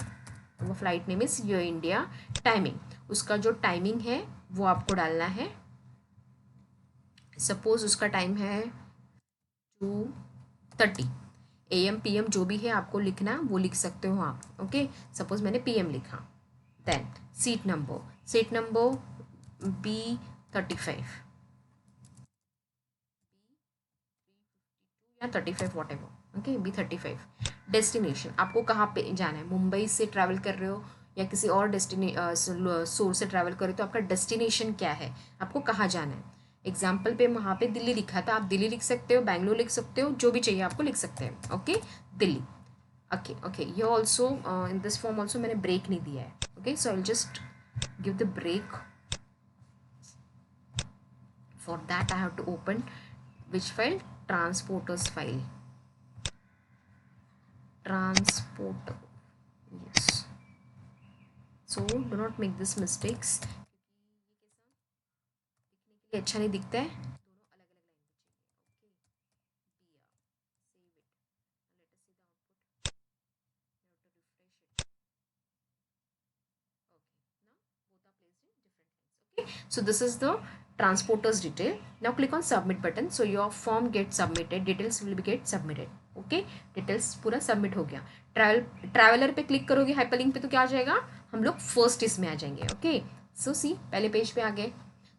वो flight name is Air India. Timing, उसका जो टाइमिंग है वो आपको डालना है। सपोज उसका टाइम है 2:30 AM PM जो भी है आपको लिखना, वो लिख सकते हो आप। ओके, सपोज मैंने PM लिखा। देन सीट नंबर B35 या 35 what ever. Okay, B35। Destination, आपको कहाँ पे जाना है, मुंबई से ट्रैवल कर रहे हो या किसी और सोर्स से ट्रैवल कर रहे हो, तो आपका डेस्टिनेशन क्या है, आपको कहाँ जाना है। एग्जाम्पल पे वहाँ पे दिल्ली लिखा था, आप दिल्ली लिख सकते हो, बैंगलोर लिख सकते हो, जो भी चाहिए आपको लिख सकते हैं। ओके, दिल्ली। ओके ओके, ये also in this form also मैंने ब्रेक नहीं दिया है। Okay, so I just give the break. For that I have to open which file, transporters file, transporter, yes. So do not make this mistakes, ये अच्छा नहीं दिखता है, दोनों अलग अलग लाइन पे चाहिए। ओके, दिया, save it, let us see the output, you have to refresh it। Okay, now both are placed in different lines। Okay, so this is the transporters detail। Now click on submit button, so your form gets submitted, details will be get submitted। Okay, details पूरा submit हो गया। Traveller पे click करोगे hyperlink पे तो क्या आ जाएगा, हम लोग फर्स्ट इसमें आ जाएंगे। ओके, सो सी पहले पेज पे आ गए।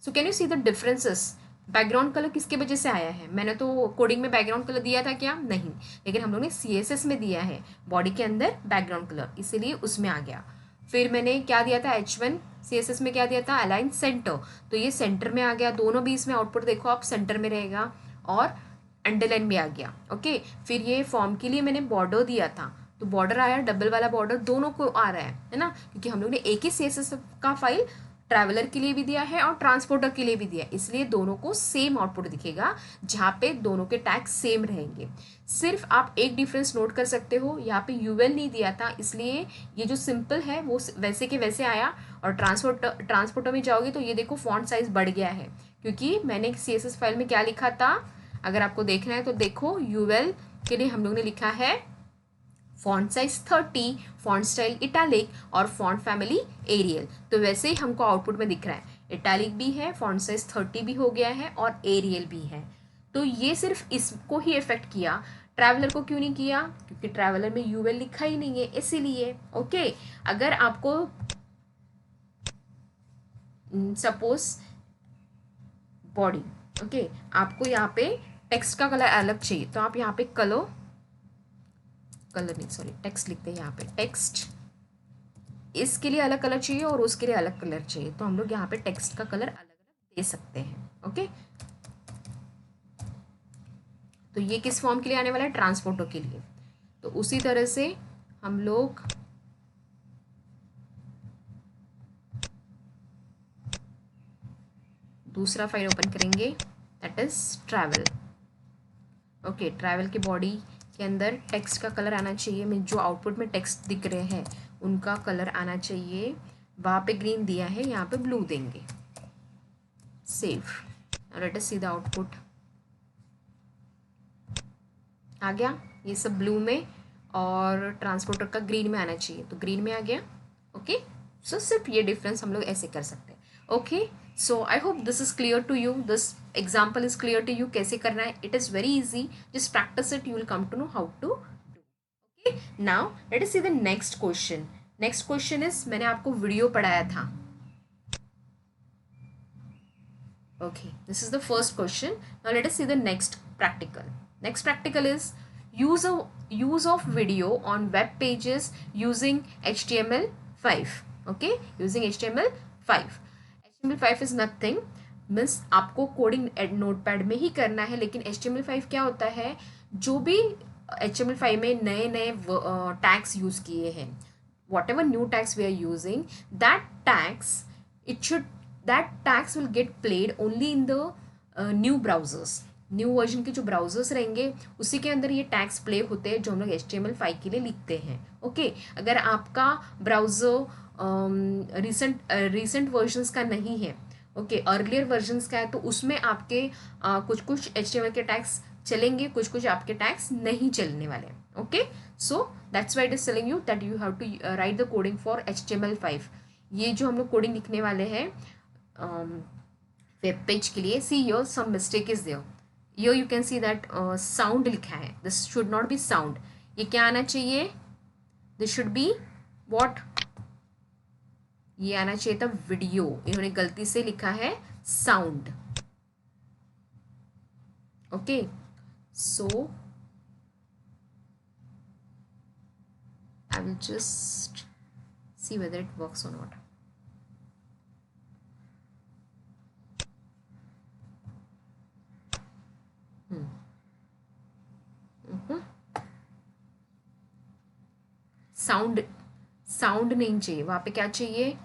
So can you see the differences, background colour किसके वजह से आया है, मैंने तो कोडिंग में बैकग्राउंड कलर दिया था क्या, नहीं, लेकिन हम लोग ने CSS में दिया है बॉडी के अंदर बैकग्राउंड कलर, इसीलिए उसमें आ गया। फिर मैंने क्या दिया था, H1 CSS में क्या दिया था, अलाइन सेंटर, तो ये सेंटर में आ गया, दोनों भी इसमें आउटपुट देखो आप सेंटर में रहेगा, और अंडरलाइन भी आ गया। ओके, फिर ये फॉर्म के लिए मैंने बॉर्डर दिया था, तो बॉर्डर आया, डबल वाला बॉर्डर दोनों को आ रहा है ना, क्योंकि हम लोग ने एक ही CSS का फाइल ट्रैवलर के लिए भी दिया है और ट्रांसपोर्टर के लिए भी दिया है, इसलिए दोनों को सेम आउटपुट दिखेगा, जहाँ पे दोनों के टैग सेम रहेंगे। सिर्फ आप एक डिफरेंस नोट कर सकते हो, यहाँ पे UL नहीं दिया था, इसलिए ये जो सिंपल है वो वैसे के वैसे आया, और ट्रांसपोर्टर में जाओगे तो ये देखो फॉन्ट साइज बढ़ गया है, क्योंकि मैंने CSS फाइल में क्या लिखा था, अगर आपको देखना है तो देखो, UL के लिए हम लोग ने लिखा है font size 30, font style italic और फॉन्ट फैमिली एरियल, तो वैसे ही हमको आउटपुट में दिख रहा है, इटैलिक भी है, फॉन्ट साइज 30 भी हो गया है और एरियल भी है। तो ये सिर्फ इसको ही इफेक्ट किया, ट्रैवलर को क्यों नहीं किया, क्योंकि ट्रैवलर में UL लिखा ही नहीं है, इसीलिए। ओके, अगर आपको सपोज बॉडी, ओके, आपको यहाँ पे टेक्स्ट का कलर अलग चाहिए, तो आप यहाँ पे टेक्स्ट लिखते हैं, यहाँ पे टेक्स्ट, इसके लिए अलग कलर चाहिए और उसके लिए अलग कलर चाहिए, तो हम लोग यहाँ पे टेक्स्ट का कलर अलग अलग दे सकते हैं। ओके, तो ये किस फॉर्म के लिए आने वाला है, ट्रांसपोर्टर के लिए। तो उसी तरह से हम लोग दूसरा फाइल ओपन करेंगे, that is travel. Okay, travel की बॉडी के अंदर टेक्स्ट का कलर आना चाहिए, मैं जो आउटपुट में टेक्स्ट दिख रहे हैं उनका कलर आना चाहिए, वहाँ पे ग्रीन दिया है, यहाँ पे ब्लू देंगे। Save, let us see the output, आ गया ये सब ब्लू में, और ट्रांसपोर्टर का ग्रीन में आना चाहिए, तो ग्रीन में आ गया। ओके, सो सिर्फ ये डिफरेंस हम लोग ऐसे कर सकते हैं। Okay, so I hope this is clear to you, this example is clear to you, कैसे करना है, it is very easy, just practice it, you will come to know how to do. Okay, now let us see the next question. Next question is, मैंने आपको video पढ़ाया था। Okay, this is the first question. Now let us see the next practical. Next practical is use of video on web pages using HTML5. Okay, using HTML5. HTML5 is nothing, means आपको coding notepad में ही करना है, लेकिन HTML5 क्या होता है, जो भी HTML5 में नए नए टैग्स यूज किए हैं, whatever new tags we are using, that tags will get played only in the new browsers, new version के जो ब्राउजर्स रहेंगे उसी के अंदर ये टैग्स प्ले होते हैं, जो हम लोग HTML5 के लिए लिखते हैं। ओके, अगर आपका ब्राउजर रिसेंट वर्जन्स का नहीं है, ओके, अर्लियर वर्जन्स का है, तो उसमें आपके कुछ कुछ HTML के टैग्स चलेंगे, कुछ कुछ आपके टैग्स नहीं चलने वाले। Okay, so that's why it is telling you that you have to write the coding for HTML5. ये जो हम लोग कोडिंग लिखने वाले हैं वेब पेज के लिए, see your some mistake is there. Yo you can see that sound लिखा है, this should not be sound. ये क्या आना चाहिए, दिस शुड बी व्हाट, ये आना चाहिए था वीडियो. इन्होंने गलती से लिखा है sound. Okay, so I will just see whether it works or not. Sound sound नहीं चाहिए वहां पे, क्या चाहिए,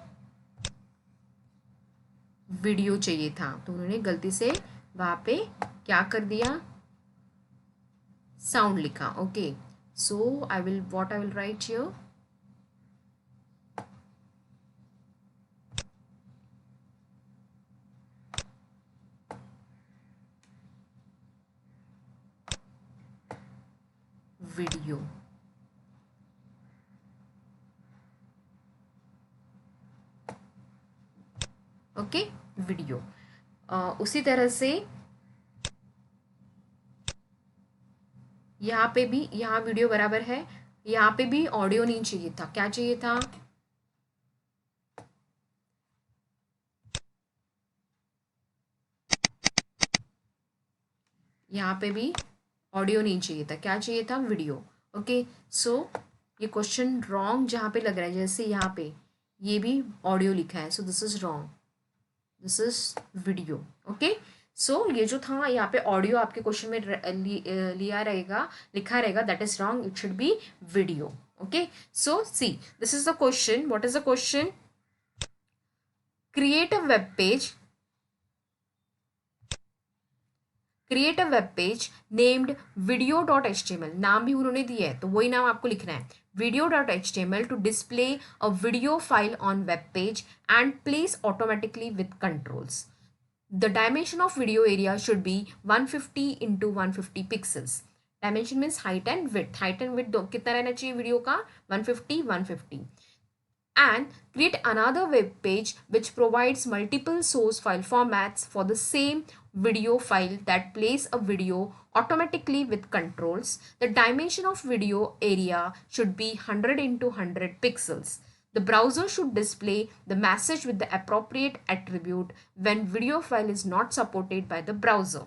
वीडियो चाहिए था. तो उन्होंने गलती से वहां पे क्या कर दिया, साउंड लिखा. Okay, so I will right here, video. Okay, video. उसी तरह से यहाँ पे भी, यहाँ वीडियो बराबर है, यहाँ पे भी ऑडियो नहीं चाहिए था. क्या चाहिए था, यहाँ पे भी ऑडियो नहीं चाहिए था, क्या चाहिए था, वीडियो. ओके, सो ये क्वेश्चन रॉन्ग जहाँ पे लग रहा है, जैसे यहाँ पे ये भी ऑडियो लिखा है, so this is wrong, this is video. Okay, so ये जो था यहाँ पे ऑडियो आपके क्वेश्चन में लिया रहेगा, लिखा रहेगा, that is wrong, it should be video. Okay, so see this is the question. What is the question, create a web page, create a web page named video.html. नाम भी उन्होंने दिया है तो वही नाम आपको लिखना है, video.html, to display a video file on web page and place automatically with controls. The dimension of video area should be 150 into 150 pixels. Dimension means height and width. Height and width कितना रहना चाहिए video का, 150 150. And create another web page which provides multiple source file formats for the same video file that plays a video automatically with controls. The dimension of video area should be 100 into 100 pixels. The browser should display the message with the appropriate attribute when video file is not supported by the browser.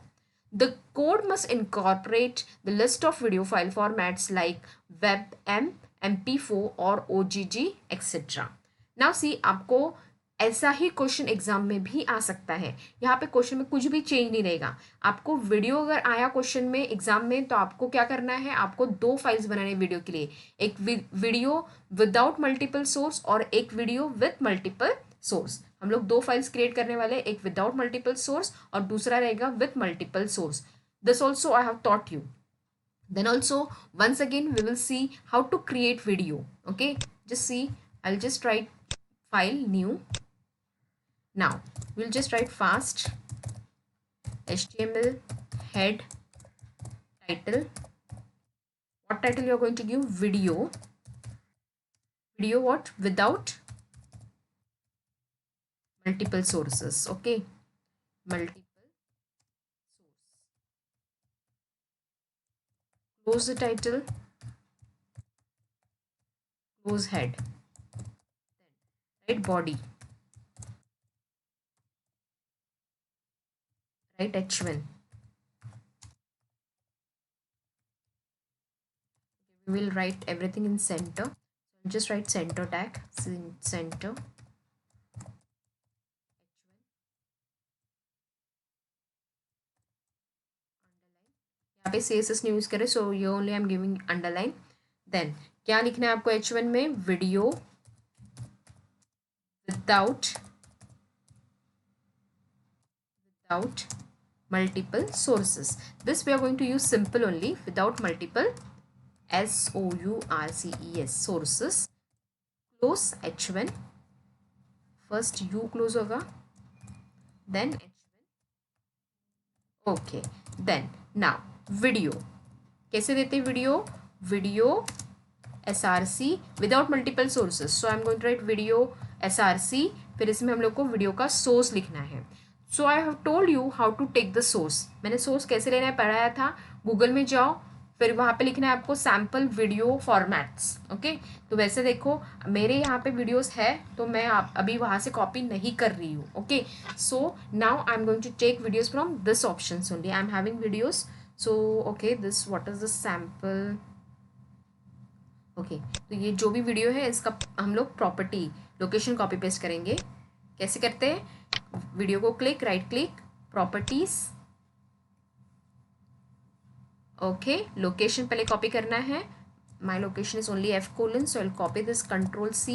The code must incorporate the list of video file formats like WebM, MP4 और OGG etc. Now see, आपको ऐसा ही question exam में भी आ सकता है. यहाँ पे question में कुछ भी चेंज नहीं रहेगा. आपको वीडियो अगर आया क्वेश्चन में एग्जाम में, तो आपको क्या करना है, आपको दो फाइल्स बनाने वीडियो के लिए, एक वीडियो विदाउट मल्टीपल सोर्स और एक वीडियो विथ मल्टीपल सोर्स. हम लोग दो फाइल्स क्रिएट करने वाले, एक विदाउट मल्टीपल सोर्स और दूसरा रहेगा with multiple source. This also I have taught you. Then also once again we will see how to create video. Okay, just see, I'll just write file new. Now we'll just write fast HTML head title. What title you are going to give, video what, without multiple sources. Okay, multiple source. Close the title, close head, then write body, write h1. We will write everything in center. Just write center tag, center. यहाँ पे CSS नहीं use करें, so ये only I am giving underline. Then क्या लिखना है आपको h1 में, video without multiple sources. This we are going to use simple only, without multiple, sources, sources. Close h1, first u close होगा, then h1. Okay, then now video कैसे देते हैं, video src without multiple sources. So I am going to write video src. फिर इसमें हम लोग को video का सोर्स लिखना है. So I have told you how to take the source. मैंने सोर्स कैसे लेना है पढ़ाया था. गूगल में जाओ, फिर वहाँ पे लिखना है आपको सैम्पल वीडियो फॉर्मेट्स. ओके, तो वैसे देखो मेरे यहाँ पे वीडियोस है तो मैं अभी वहाँ से कॉपी नहीं कर रही हूँ. Okay, so now I am going to take videos from this option only. I am having videos. So okay, this what is the sample. Okay, तो ये जो भी वीडियो है इसका हम लोग प्रॉपर्टी लोकेशन कॉपी पेस्ट करेंगे. कैसे करते हैं, वीडियो को click, right click, properties. Okay, location पहले कॉपी करना है. My location is only F:, so I will copy this, Ctrl+C.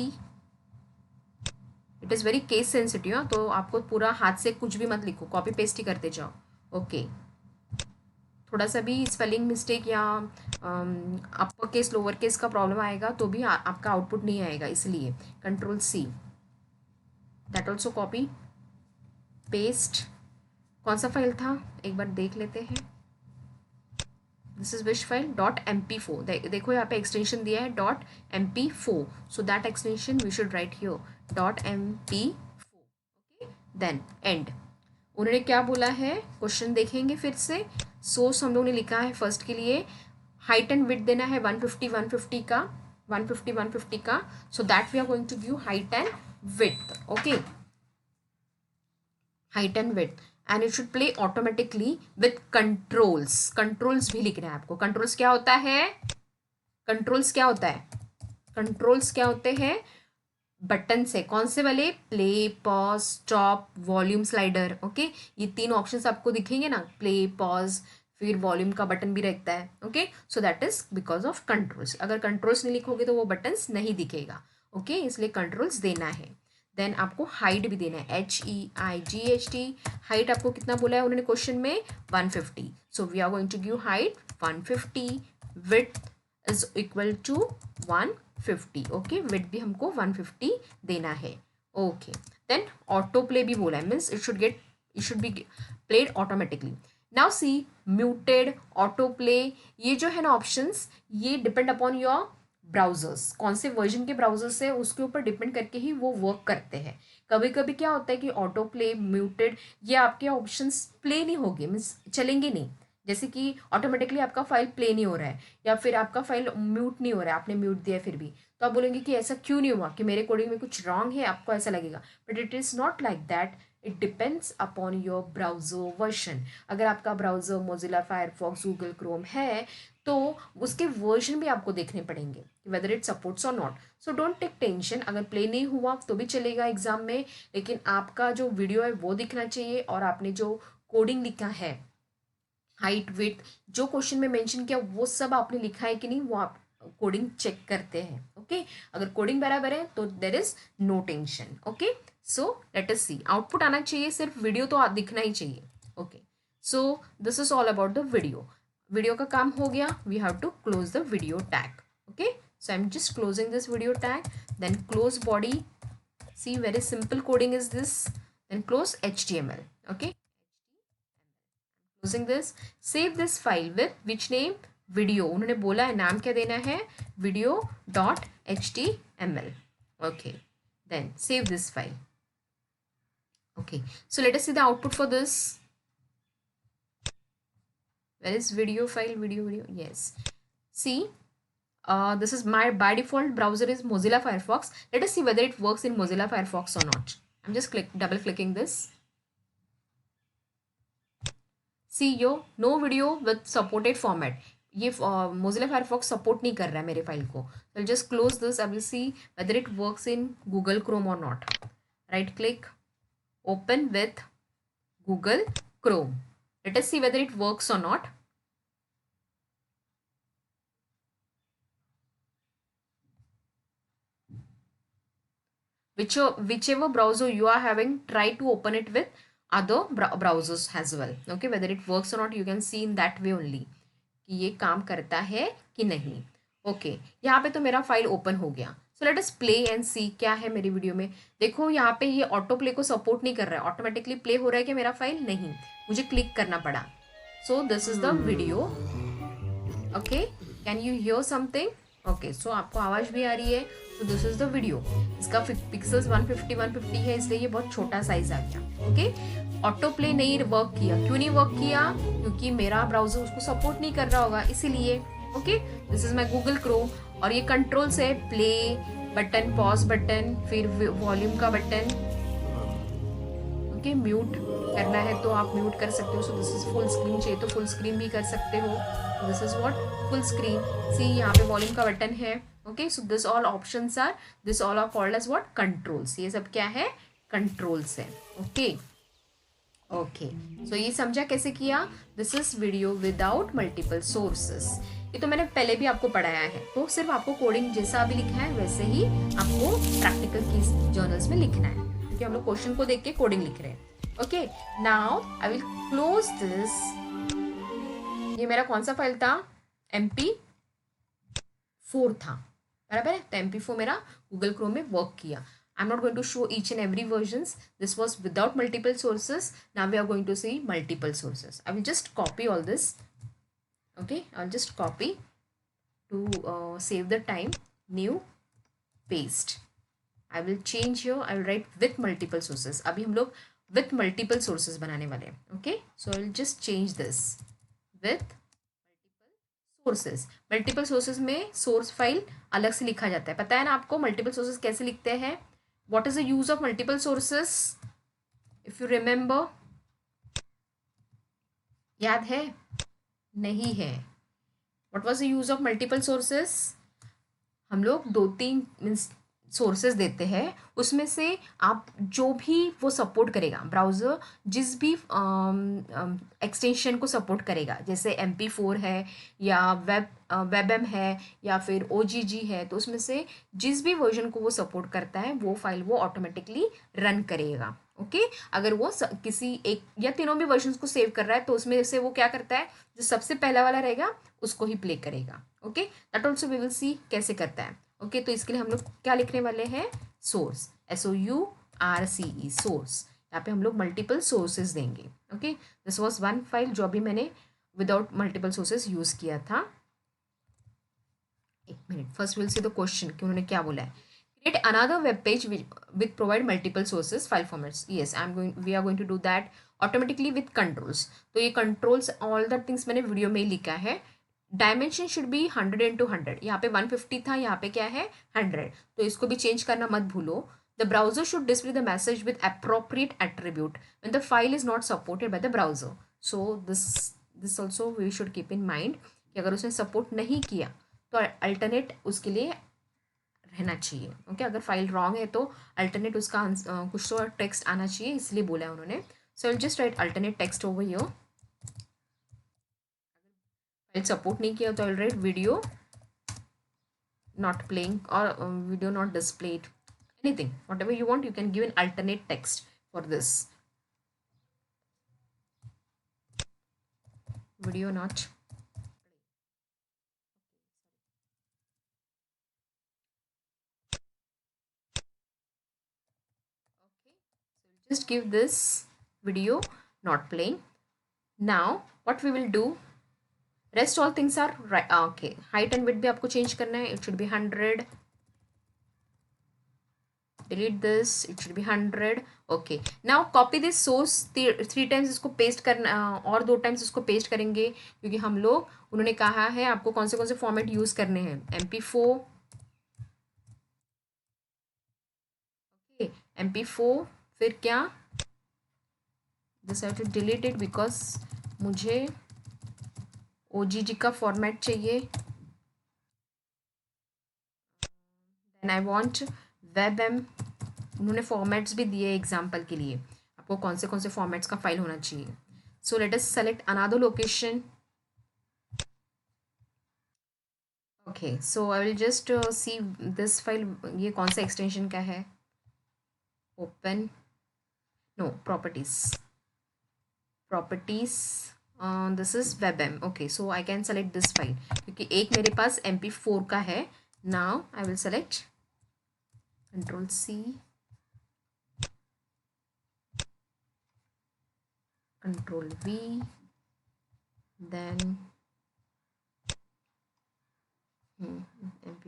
It is very case sensitive, तो आपको पूरा हाथ से कुछ भी मत लिखो, कॉपी पेस्ट ही करते जाओ. ओके, थोड़ा सा भी स्पेलिंग मिस्टेक या अपर केस लोअर केस का प्रॉब्लम आएगा तो भी आपका आउटपुट नहीं आएगा, इसलिए Ctrl+C. That also copy paste. कौन सा फाइल था एक बार देख लेते हैं. This is which file, .mp4. देखो यहाँ पे एक्सटेंशन दिया है .mp4. So that extension we should write here .mp4. Okay, then end. उन्होंने क्या बोला है, क्वेश्चन देखेंगे फिर से. सोर्स हम लोग ने लिखा है फर्स्ट के लिए, हाइट एंड विड्थ देना है 150 का 150 का. So that we are going to give height and width. Okay, height and width, and it should play automatically with controls. Controls भी लिखना है आपको. कंट्रोल्स क्या होता है, कंट्रोल्स क्या होता है, कंट्रोल्स क्या होते हैं, बटन से. कौन से वाले, play, pause, stop, volume, slider. Okay, ये तीन ऑप्शंस आपको दिखेंगे ना, प्ले, पॉज, फिर वॉल्यूम का बटन भी रहता है. Okay, so that is because of controls. अगर कंट्रोल्स नहीं लिखोगे तो वो बटन्स नहीं दिखेगा. ओके, इसलिए कंट्रोल्स देना है. देन आपको हाइट भी देना है, HEIGHT. हाइट आपको कितना बोला है उन्होंने क्वेश्चन में, 150. So we are going to give height 150. Width is equal to 150. Okay, width भी हमको 150 देना है. ओके, देन ऑटो प्ले भी बोला है, means it should be played automatically. Now see, muted, auto play, ये जो है ना ऑप्शंस, ये डिपेंड अपॉन योर ब्राउजर्स. कौन से वर्जन के ब्राउजर्स है उसके ऊपर डिपेंड करके ही वो वर्क करते हैं. कभी कभी क्या होता है कि ऑटो प्ले, म्यूटेड, ये आपके ऑप्शंस प्ले नहीं होंगे, मीन्स चलेंगे नहीं. जैसे कि ऑटोमेटिकली आपका फाइल प्ले नहीं हो रहा है या फिर आपका फाइल म्यूट नहीं हो रहा है, आपने म्यूट दिया फिर भी, तो आप बोलेंगे कि ऐसा क्यों नहीं हुआ, कि मेरे कोडिंग में कुछ रॉन्ग है, आपको ऐसा लगेगा. But it is not like that. It depends upon your browser version. अगर आपका browser Mozilla Firefox, Google Chrome है तो उसके वर्जन भी आपको देखने पड़ेंगे, वेदर इट सपोर्ट्स और not. So don't take tension, अगर प्ले नहीं हुआ तो भी चलेगा एग्जाम में, लेकिन आपका जो वीडियो है वो दिखना चाहिए और आपने जो कोडिंग लिखा है, हाइट, विड्थ, जो क्वेश्चन में मेंशन किया वो सब आपने लिखा है कि नहीं, वो आप कोडिंग चेक करते हैं. ओके, अगर कोडिंग बराबर है तो there is no tension. Okay, so let us see, output आना चाहिए, सिर्फ वीडियो तो दिखना ही चाहिए. Okay, so this is all about the video. Video का काम हो गया, we have to close the video tag. Okay, so I'm just closing this video tag, then close body. See, very simple coding is this. Then close HTML. Okay, closing this. Save this file with which name, video. उन्होंने बोला है नाम क्या देना है, video.html. Okay, then save this file. Okay, so let us see the output for this. Where is video file, video. Yes, see, this is my by default browser is Mozilla Firefox. Let us see whether it works in Mozilla Firefox or not. I'm just double clicking this. See, no video with supported format. ये Mozilla Firefox support नहीं कर रहा है मेरे file को. I'll just close this. I will see whether it works in Google Chrome or not. Right click, open with Google Chrome. Let us see whether it works or not. Whichever browser you are having, try to open it with other browsers as well. Okay, whether it works or not, you can see in that way only कि ये काम करता है कि नहीं. Okay, यहाँ पे तो मेरा फाइल ओपन हो गया. So let us play and see क्या है मेरी वीडियो में. देखो यहाँ पे ये ऑटो प्ले को सपोर्ट नहीं कर रहा है, ऑटोमेटिकली प्ले हो रहा है कि मेरा फाइल नहीं, मुझे क्लिक करना पड़ा. So this is the video. Okay, can you hear something. Okay, so आपको आवाज़ भी आ रही है, तो दिस इज़ द वीडियो। इसका पिक्सल्स 150 है, इसलिए ये बहुत छोटा साइज आ गया। ओके, ऑटो प्ले नहीं वर्क किया, क्यों नहीं वर्क किया? क्योंकि मेरा ब्राउजर उसको सपोर्ट नहीं कर रहा होगा, इसीलिए। Okay, this is my Google Chrome, और ये कंट्रोल्स है, प्ले बटन, पॉज बटन, फिर वॉल्यूम का बटन। ओके, म्यूट करना है तो आप म्यूट कर सकते हो। So this is full screen, चाहिए तो फुल स्क्रीन भी कर सकते हो। This is what full screen. See, यहाँ पे वॉल्यूम का बटन है। Okay, so this all options are, this all are called as what, controls. ये सब क्या है? कंट्रोल्स है। ओके ओके, सो ये समझा कैसे किया? This is video without multiple sources. ये तो मैंने पहले भी आपको पढ़ाया है, तो सिर्फ आपको कोडिंग जैसा अभी लिखा है वैसे ही आपको प्रैक्टिकल की जर्नल्स में लिखना है, क्योंकि हम लोग क्वेश्चन को देख के कोडिंग लिख रहे हैं। Okay, now I will close this. ये मेरा कौन सा फाइल था? MP4 था, बराबर है। तो MP4 मेरा गूगल क्रोम में वर्क किया। I'm not going to show each and every versions. This was without multiple sources. Now we are going to see multiple sources. I will just copy all this. Okay, I'll just copy to save the time. New, paste. I will change here. I will write with multiple sources. अभी हम लोग with multiple sources बनाने वाले हैं. Okay, so I will just change this with sources. Multiple sources में source file अलग से लिखा जाता है, पता है ना आपको मल्टीपल सोर्सेज कैसे लिखते हैं? What is the use of multiple sources? If you remember, याद है? नहीं है। What was the use of multiple sources? हम लोग दो तीन मीन्स सोर्सेज देते हैं, उसमें से आप जो भी वो सपोर्ट करेगा ब्राउज़र, जिस भी एक्सटेंशन को सपोर्ट करेगा, जैसे MP4 है या वेबएम है या फिर OGG है, तो उसमें से जिस भी वर्जन को वो सपोर्ट करता है वो फाइल वो ऑटोमेटिकली रन करेगा। ओके, अगर वो किसी एक या तीनों भी वर्जन को सेव कर रहा है तो उसमें से वो क्या करता है, जो सबसे पहला वाला रहेगा उसको ही प्ले करेगा। Okay, that also we will see कैसे करता है। ओके, तो इसके लिए हम लोग क्या लिखने वाले हैं? Source, SOURCE, source. यहाँ पे हम लोग मल्टीपल सोर्सेज देंगे। Okay, this was one file जो अभी मैंने विदाउट मल्टीपल सोर्सेज यूज किया था। एक minute, first will see the question कि उन्होंने क्या बोला है। Create another web page with provide multiple sources file formats. Yes, we are going to do that automatically with controls. तो ये कंट्रोल्स ऑल द थिंग्स मैंने वीडियो में ही लिखा है। डायमेंशन शुड बी 100x100, यहाँ पे 150 था, यहाँ पे क्या है 100, तो इसको भी चेंज करना मत भूलो। The browser should display the message with appropriate attribute when the file is not supported by the browser. So this also we should keep in mind कि अगर उसने सपोर्ट नहीं किया तो अल्टरनेट उसके लिए रहना चाहिए। ओके, अगर फाइल रॉन्ग है तो अल्टरनेट उसका कुछ तो टेक्स्ट आना चाहिए, इसलिए बोला है उन्होंने। So I will just write alternate text over here. File support नहीं किया तो I will write video not playing or video not displayed, anything, whatever you want, you can give an alternate text for this. Video not, okay, so we'll just give this video not playing. Now what we will do, rest all things are right. Okay, height and width भी आपको change करना है, it should be 100. delete this, it should be 100. okay, now copy this source three times, इसको paste करना और 2 times इसको paste करेंगे, क्योंकि हम लोग उन्होंने कहा है आपको कौन से फॉर्मेट यूज करने हैं। MP4, ओके, MP4, फिर क्या, this have to delete it because मुझे OGG का फॉर्मेट चाहिए। देन आई वांट WebM, उन्होंने फॉर्मेट्स भी दिए एग्जाम्पल के लिए, आपको कौन से फॉर्मेट्स का फाइल होना चाहिए। So let us select another location. Okay, so I will just see this file, ये कौन सा एक्सटेंशन का है? Open, no, properties, this is WebM। Okay, so I can select this file, क्योंकि एक मेरे पास MP4 का है। Now I will select Ctrl+C, Ctrl+V, then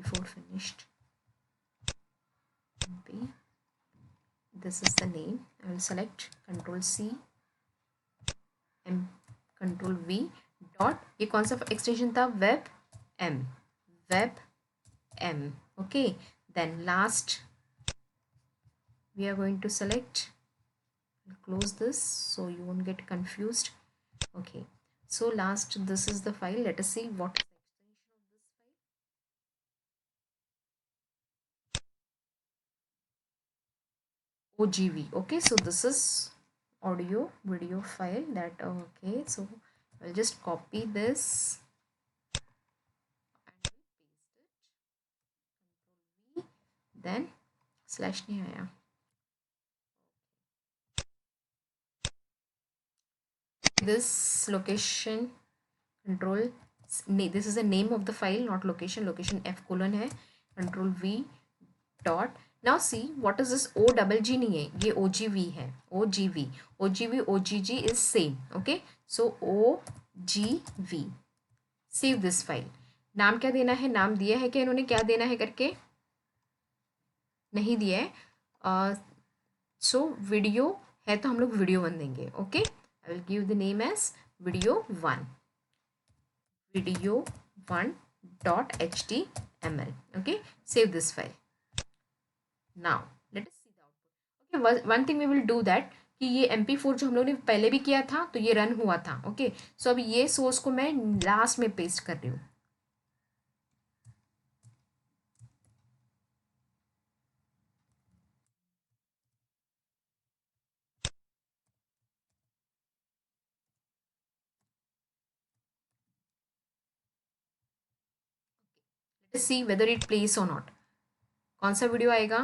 mp4 finished. mp, this is the name. I will select Control C, M, Control V dot, ये कौन सा extension था, web M, web M. Okay, then last we are going to select, close this so you won't get confused. Okay, so last, this is the file. Let us see what is the extension of this file. OGV. Okay, so this is audio video file that, okay, so I'll just copy this and paste it. Control V, then slash नहीं आया. This location control, this is the name of the file, not location. Location f colon है. Control V dot. Now see what is this, O double G नहीं है, ये OGV है. OGV, OGV, OGG is same. Okay, so OGV. Save this file. नाम क्या देना है, नाम दिया है कि इन्होंने क्या देना है करके, नहीं दिया है. सो वीडियो है तो हम लोग वीडियो 1 देंगे. Okay, I will give the name as video 1, video 1 dot html. Okay, save this file. Now let us see the output. Okay, one thing we will do that कि ये mp4 जो हम लोग ने पहले भी किया था तो ये रन हुआ था. ओके, सो अब ये सोर्स को मैं लास्ट में पेस्ट कर रही हूँ. Let's see whether it plays or not. कौन सा वीडियो आएगा,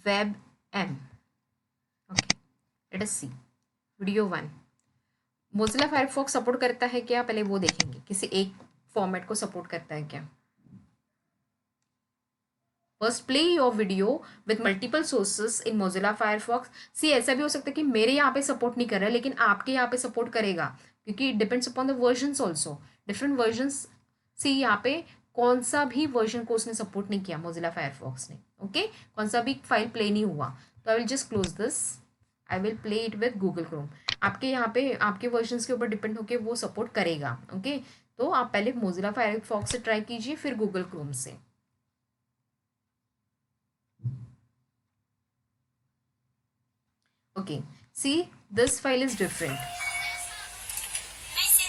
web M. Okay, let us see video 1. Mozilla Firefox support करता है क्या, पहले वो देखेंगे. किसी एक फॉर्मेट को सपोर्ट करता है क्या. First play your video with multiple sources in Mozilla Firefox. See ऐसा भी हो सकता है कि मेरे यहाँ पे सपोर्ट नहीं कर रहा है लेकिन आपके यहाँ पे सपोर्ट करेगा, क्योंकि it depends upon the versions also. Different versions, see यहाँ पे कौन सा भी वर्जन को उसने सपोर्ट नहीं किया मोजिला फायरफॉक्स ने. ओके, कौन सा भी फाइल प्ले नहीं हुआ. तो I will just close this, I will play it with Google Chrome. आपके यहाँ पे आपके वर्जन्स के ऊपर डिपेंड होके वो सपोर्ट करेगा. ओके, तो आप पहले मोजिला फायरफॉक्स से ट्राई कीजिए, फिर गूगल क्रोम से. Okay, see this file is different.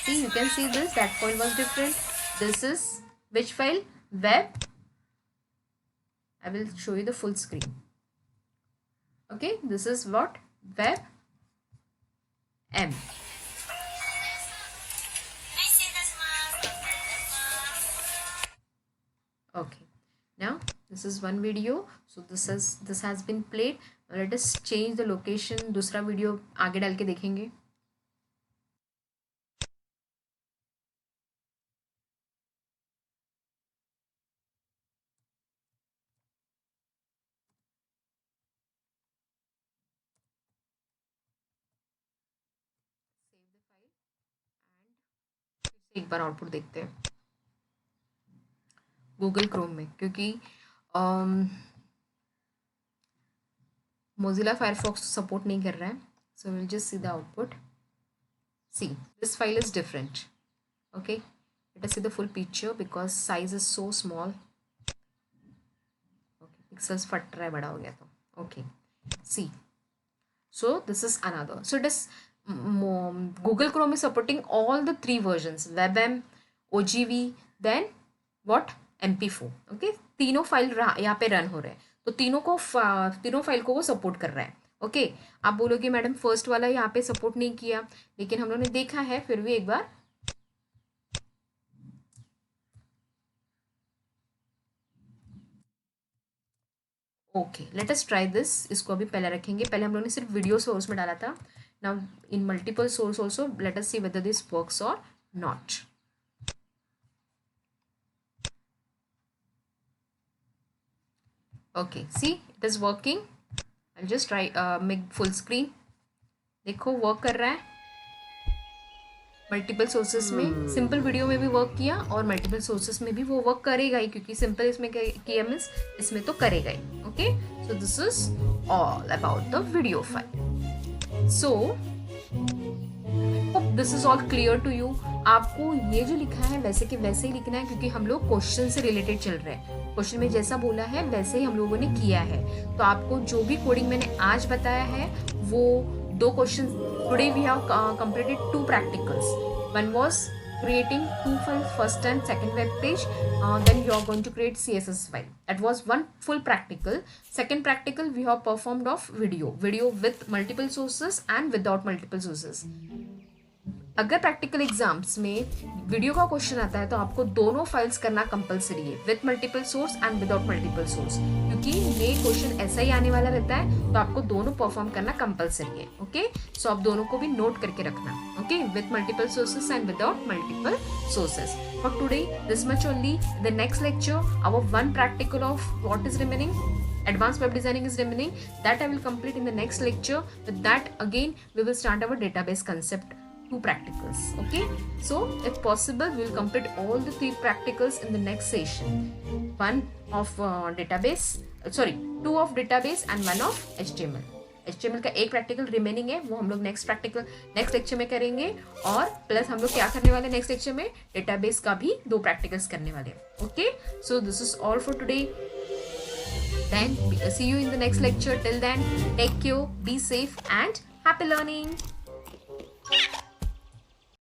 See, you can see this, that file was different. This is which file, web. I will show you the full screen. Okay, this is what, web m. Okay, now this is one video, so this has been played. Let us change the location. दूसरा video आगे डाल के देखेंगे. Save the file and फिर से एक बार output देखते हैं गूगल क्रोम में, क्योंकि मोजिला फायरफॉक्स सपोर्ट नहीं कर रहा है. So will just see the output. See this file is different. Okay, let us see the full picture because size is so small. Okay, pixels फट रहा है, बड़ा हो गया तो. Okay, see, so this is another. So it is Google Chrome is supporting all the 3 versions, WebM, OGV, then what, MP4. okay, तीनों file यहाँ पे रन हो रहे हैं, तो तीनों फाइल को वो सपोर्ट कर रहा है. ओके, आप बोलोगे मैडम फर्स्ट वाला यहाँ पे सपोर्ट नहीं किया, लेकिन हम लोगों ने देखा है, फिर भी एक बार okay, let us try this. इसको अभी पहले रखेंगे. पहले हम लोगों ने सिर्फ वीडियो सोर्स में डाला था. Now in multiple source also, let us see whether this works और not. Okay, see it is working. I just try make full screen. देखो वर्क कर रहा है. मल्टीपल सोर्सेस में सिंपल वीडियो में भी वर्क किया और मल्टीपल सोर्सेस में भी वो वर्क करेगा ही, क्योंकि सिंपल इसमें किया मीन्स इसमें तो करेगा ही. Okay, so this is all about the video file. So this is all clear to you. आपको ये जो लिखा है वैसे के वैसे ही लिखना है, क्योंकि हम लोग क्वेश्चन से रिलेटेड चल रहे हैं. क्वेश्चन में जैसा बोला है वैसे ही हम लोगों ने किया है. तो आपको जो भी कोडिंग मैंने आज बताया है वो 2 question. Today we have completed 2 practicals. One was creating 2 files, first and second web page. Then you are going to create CSS file. That was one full practical. Second practical we have performed of video with multiple sources and without multiple sources. अगर practical exams में video का question आता है तो आपको दोनों files करना compulsory है, with multiple source and without multiple source, क्योंकि ये क्वेश्चन ऐसा ही आने वाला रहता है. तो आपको दोनों परफॉर्म करना कंपलसरी है. ओके, सो आप दोनों को भी नोट करके रखना. Okay, with multiple sources and without multiple sources. For today this much only. The next lecture hour one practical of what is remaining, advanced web designing is remaining. That I will complete in the next lecture. With that again we will start our database concept, 2 practicals. Okay, so if possible we will complete all the 3 practicals in the next session. One of database, sorry, 2 of database and 1 of HTML. HTML का एक practical remaining है, वो हम लोग next lecture में करेंगे. और plus हम लोग क्या करने वाले नेक्स्ट लेक्चर में, डेटाबेस का भी 2 प्रैक्टिकल्स करने वाले. Okay, so this is all for today. Then see you in the next lecture. Till then, take care, be safe and happy learning.